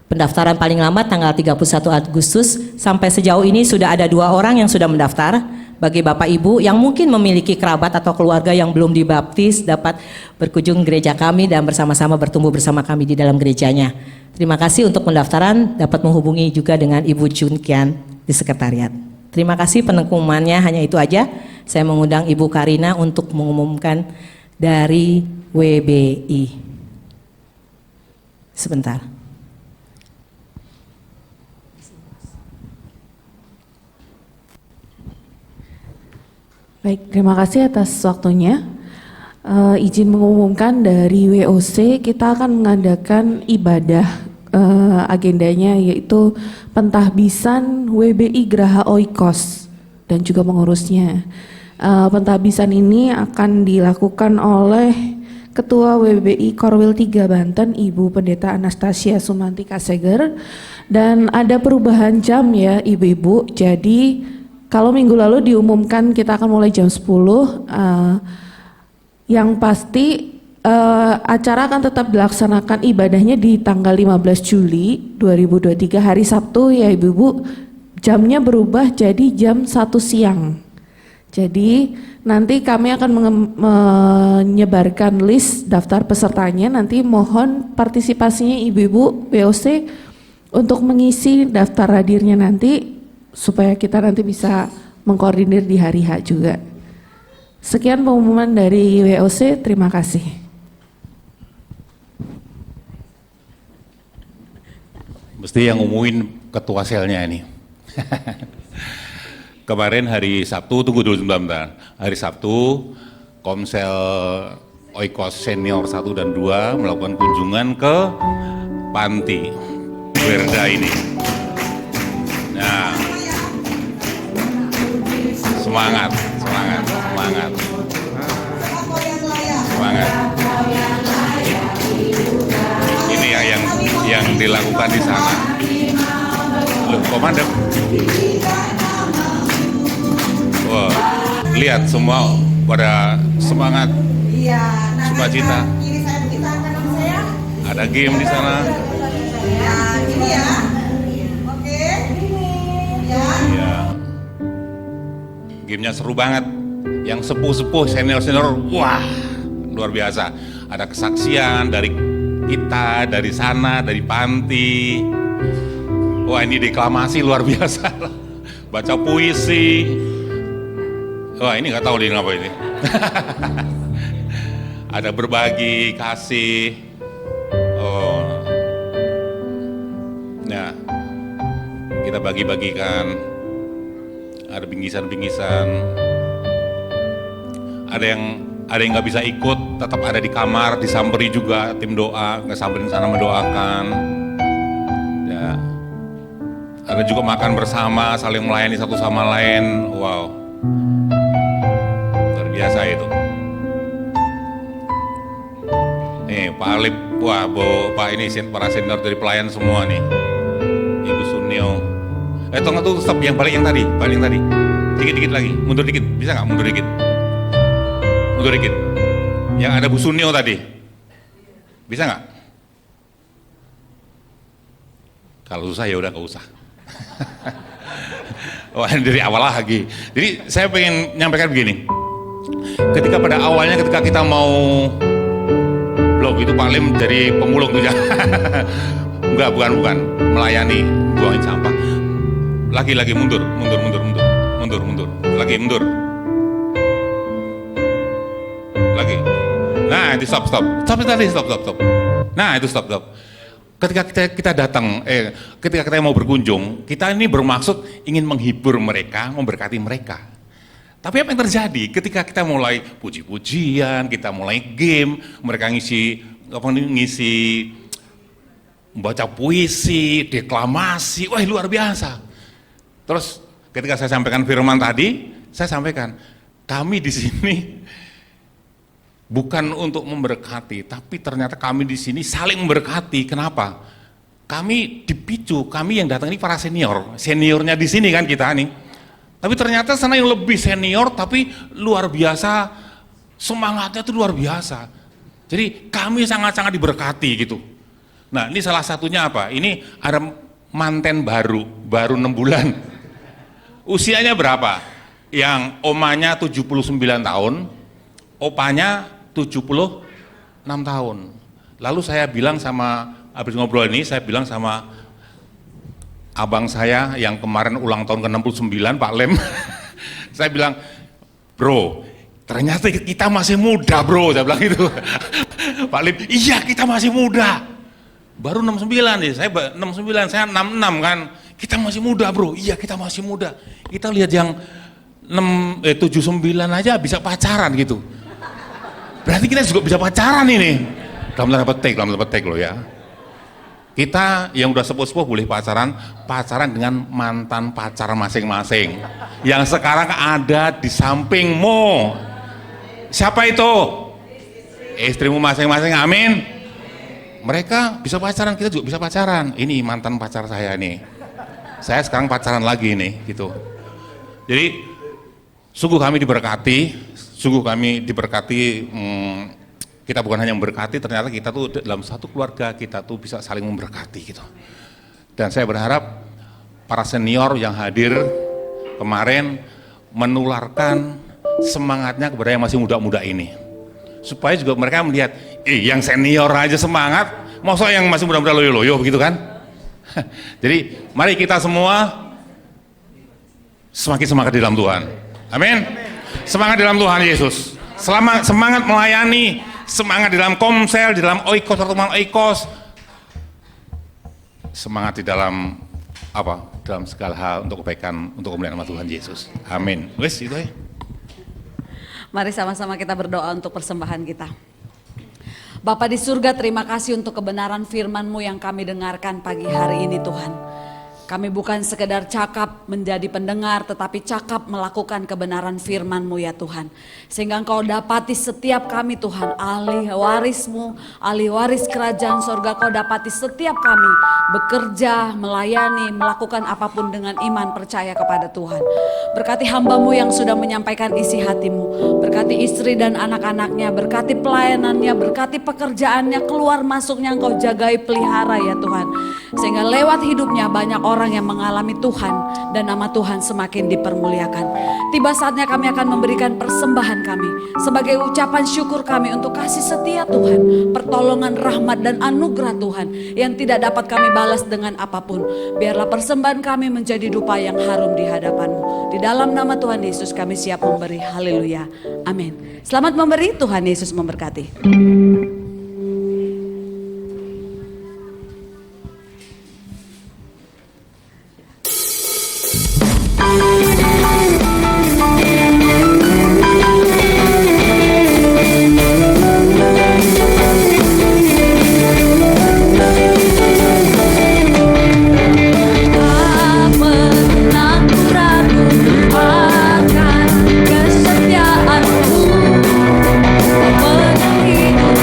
Pendaftaran paling lambat tanggal 31 Agustus. Sampai sejauh ini sudah ada 2 orang yang sudah mendaftar. Bagi Bapak Ibu yang mungkin memiliki kerabat atau keluarga yang belum dibaptis dapat berkunjung gereja kami dan bersama-sama bertumbuh bersama kami di dalam gerejanya. Terima kasih untuk pendaftaran, dapat menghubungi juga dengan Ibu Junkian di sekretariat. Terima kasih, pengumumannya hanya itu aja. Saya mengundang Ibu Karina untuk mengumumkan dari WBI. Sebentar. Baik, terima kasih atas waktunya. Izin mengumumkan dari WOC, kita akan mengadakan ibadah. Agendanya yaitu pentahbisan WBI Graha Oikos dan juga pengurusnya. Pentahbisan ini akan dilakukan oleh Ketua WBI Korwil 3 Banten, Ibu Pendeta Anastasia Sumanti Kaseger, dan ada perubahan jam ya Ibu-ibu. Jadi kalau minggu lalu diumumkan kita akan mulai jam 10, yang pasti acara akan tetap dilaksanakan ibadahnya di tanggal 15 Juli 2023 hari Sabtu ya Ibu-ibu. Jamnya berubah jadi jam 1 siang. Jadi nanti kami akan menyebarkan list daftar pesertanya. Nanti mohon partisipasinya Ibu-ibu WOC untuk mengisi daftar hadirnya nanti supaya kita nanti bisa mengkoordinir di hari H juga. Sekian pengumuman dari WOC, terima kasih. Mesti yang ngumumin ketua selnya ini. Kemarin hari Sabtu, tunggu dulu sebentar. Hari Sabtu, Komsel Oikos Senior 1 dan 2 melakukan kunjungan ke panti Werda ini. Nah, semangat. Ini ya yang dilakukan di sana. Loh, komandan. Wah, lihat semua pada semangat, sukacita. Ada game di sana. Ini ya. Oke. Iya. Gamenya seru banget. Yang sepuh-sepuh, senior-senior, wah, luar biasa. Ada kesaksian dari kita, dari sana, dari panti. Wah, ini deklamasi luar biasa. Baca puisi. Wah, ini nggak tahu dia ngapa ini. Ada berbagi, kasih. Oh. Nah, kita bagi-bagikan. Ada bingkisan-bingkisan. Ada yang nggak bisa ikut, tetap ada di kamar, disamperi juga tim doa, ngesamperin sana mendoakan. Ya. Ada juga makan bersama, saling melayani satu sama lain. Wow, luar biasa itu. Nih Pak Alip, wah Pak ini para senior dari pelayan semua nih. Ibu Sunio. Tunggu tuh stop, yang balik yang tadi. Dikit-dikit lagi, mundur dikit, bisa nggak mundur dikit? Mundur dikit. Yang ada Bu Sunio tadi, bisa nggak? Kalau susah ya udah nggak usah. Wah, dari awal lagi. Jadi saya pengen nyampaikan begini. Ketika pada awalnya ketika kita mau blog itu Pak Lim dari pemulung tuh ya. Enggak, bukan melayani buangin sampah. Lagi mundur. Lagi mundur. Lagi. Nah, itu stop. Nah, itu stop. ketika kita datang, ketika kita mau berkunjung, kita ini bermaksud ingin menghibur mereka, memberkati mereka. Tapi apa yang terjadi ketika kita mulai puji-pujian, kita mulai game, mereka ngisi membaca puisi, deklamasi, wah luar biasa. Terus ketika saya sampaikan firman tadi, saya sampaikan, kami di sini bukan untuk memberkati, tapi ternyata kami di sini saling memberkati. Kenapa? Kami dipicu, kami yang datang ini para seniornya di sini kan kita nih. Tapi ternyata sana yang lebih senior, tapi luar biasa, semangatnya itu luar biasa. Jadi kami sangat-sangat diberkati gitu. Nah ini salah satunya apa? Ini ada manten baru 6 bulan. Usianya berapa? Yang omanya 79 tahun, opanya 76 tahun. Lalu saya bilang sama, habis ngobrol ini, saya bilang sama abang saya yang kemarin ulang tahun ke-69, Pak Lem. Saya bilang, bro, ternyata kita masih muda bro, saya bilang gitu. Pak Lem, iya kita masih muda. Baru 69 ya, saya 69, saya 66 kan. Kita masih muda bro, iya kita masih muda. Kita lihat yang 79 aja bisa pacaran gitu. Berarti kita juga bisa pacaran ini. Dalam tanda petik loh ya. Kita yang udah sepuh-sepuh boleh pacaran dengan mantan pacar masing-masing. Yang sekarang ada di sampingmu. Siapa itu? Istrimu masing-masing, amin. Mereka bisa pacaran, kita juga bisa pacaran. Ini mantan pacar saya nih. Saya sekarang pacaran lagi nih, gitu. Jadi sungguh kami diberkati. Kita bukan hanya memberkati, ternyata kita tuh dalam satu keluarga kita tuh bisa saling memberkati gitu. Dan saya berharap para senior yang hadir kemarin menularkan semangatnya kepada yang masih muda-muda ini, supaya juga mereka melihat, yang senior aja semangat, masa yang masih muda-muda loyo-loyo begitu kan. Jadi mari kita semua semakin semangat di dalam Tuhan, amin. Semangat di dalam Tuhan Yesus, semangat melayani, semangat di dalam komsel, di dalam oikos, pertemuan oikos, semangat di dalam apa? Dalam segala hal untuk kebaikan, untuk kemuliaan nama Tuhan Yesus. Amin. Wes itu ya. Mari sama-sama kita berdoa untuk persembahan kita. Bapa di surga, terima kasih untuk kebenaran firman-Mu yang kami dengarkan pagi hari ini Tuhan. Kami bukan sekedar cakap menjadi pendengar, tetapi cakap melakukan kebenaran firman-Mu ya Tuhan. Sehingga Engkau dapati setiap kami Tuhan, ahli waris-Mu, ahli waris kerajaan sorga. Kau dapati setiap kami bekerja, melayani, melakukan apapun dengan iman percaya kepada Tuhan. Berkati hamba-Mu yang sudah menyampaikan isi hati-Mu. Berkati istri dan anak-anaknya, berkati pelayanannya, berkati pekerjaannya, keluar masuknya Engkau jagai pelihara ya Tuhan. Sehingga lewat hidupnya banyak orang yang mengalami Tuhan dan nama Tuhan semakin dipermuliakan. Tiba saatnya kami akan memberikan persembahan kami sebagai ucapan syukur kami untuk kasih setia Tuhan, pertolongan, rahmat dan anugerah Tuhan yang tidak dapat kami balas dengan apapun. Biarlah persembahan kami menjadi dupa yang harum di hadapan-Mu. Di dalam nama Tuhan Yesus kami siap memberi. Haleluya. Amin. Selamat memberi, Tuhan Yesus memberkati. Kesetiaanmu memenuhi hidup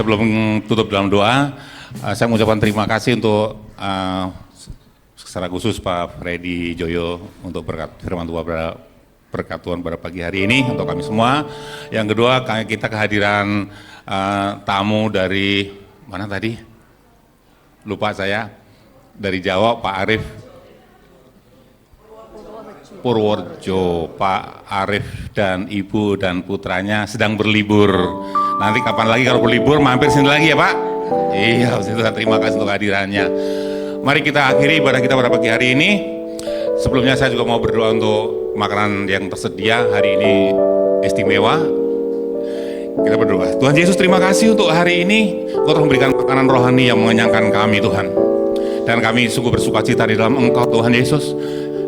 sebelum tutup dalam doa, saya mengucapkan terima kasih untuk secara khusus Pak Freddy Joyo untuk berkat firman Tuhan berkat Tuhan pada pagi hari ini untuk kami semua. Yang kedua, kita kehadiran tamu dari mana tadi? Lupa saya. Dari Jawa, Pak Arif Purworejo. Pak Arif dan Ibu dan putranya sedang berlibur. Nanti kapan lagi kalau berlibur mampir sini lagi ya Pak? Iya, terima kasih untuk kehadirannya. Mari kita akhiri ibadah kita pada pagi hari ini. Sebelumnya saya juga mau berdoa untuk makanan yang tersedia hari ini istimewa. Kita berdoa. Tuhan Yesus, terima kasih untuk hari ini. Kau telah memberikan makanan rohani yang mengenyangkan kami Tuhan. Dan kami sungguh bersuka cita di dalam Engkau Tuhan Yesus.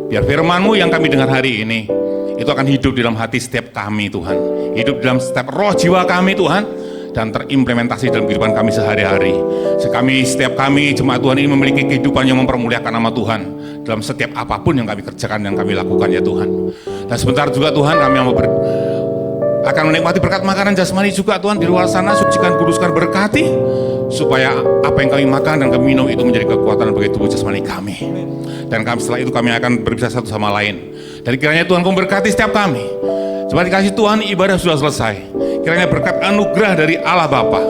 Biar firman-Mu yang kami dengar hari ini, itu akan hidup di dalam hati setiap kami Tuhan. Hidup di dalam setiap roh jiwa kami Tuhan. Dan terimplementasi dalam kehidupan kami sehari-hari. Setiap kami jemaat Tuhan ini memiliki kehidupan yang mempermuliakan nama Tuhan. Dalam setiap apapun yang kami kerjakan, yang kami lakukan ya Tuhan. Dan sebentar juga Tuhan kami akan menikmati berkat makanan jasmani juga Tuhan di luar sana. Sucikan, kuduskan, berkati. Supaya apa yang kami makan dan kami minum itu menjadi kekuatan bagi tubuh jasmani kami. Dan setelah itu kami akan berpisah satu sama lain. Dan kiranya Tuhan kau berkati setiap kami. Coba dikasih Tuhan, ibadah sudah selesai. Kiranya berkat anugerah dari Allah Bapa,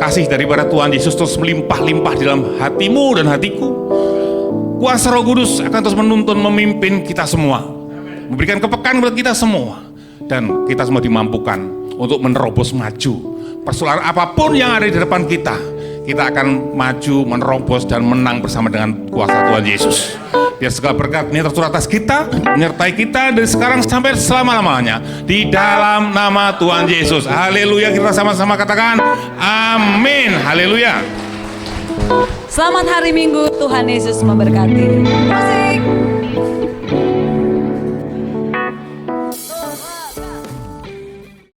kasih daripada Tuhan Yesus terus melimpah-limpah di dalam hatimu dan hatiku. Kuasa Roh Kudus akan terus menuntun, memimpin kita semua, memberikan kepekaan kepada kita semua, dan kita semua dimampukan untuk menerobos maju. Persoalan apapun yang ada di depan kita akan maju, menerobos dan menang bersama dengan kuasa Tuhan Yesus. Biar segala berkat ini tercurah atas kita, menyertai kita dari sekarang sampai selama-lamanya. Di dalam nama Tuhan Yesus. Haleluya, kita sama-sama katakan amin. Haleluya. Selamat hari Minggu, Tuhan Yesus memberkati. Musik.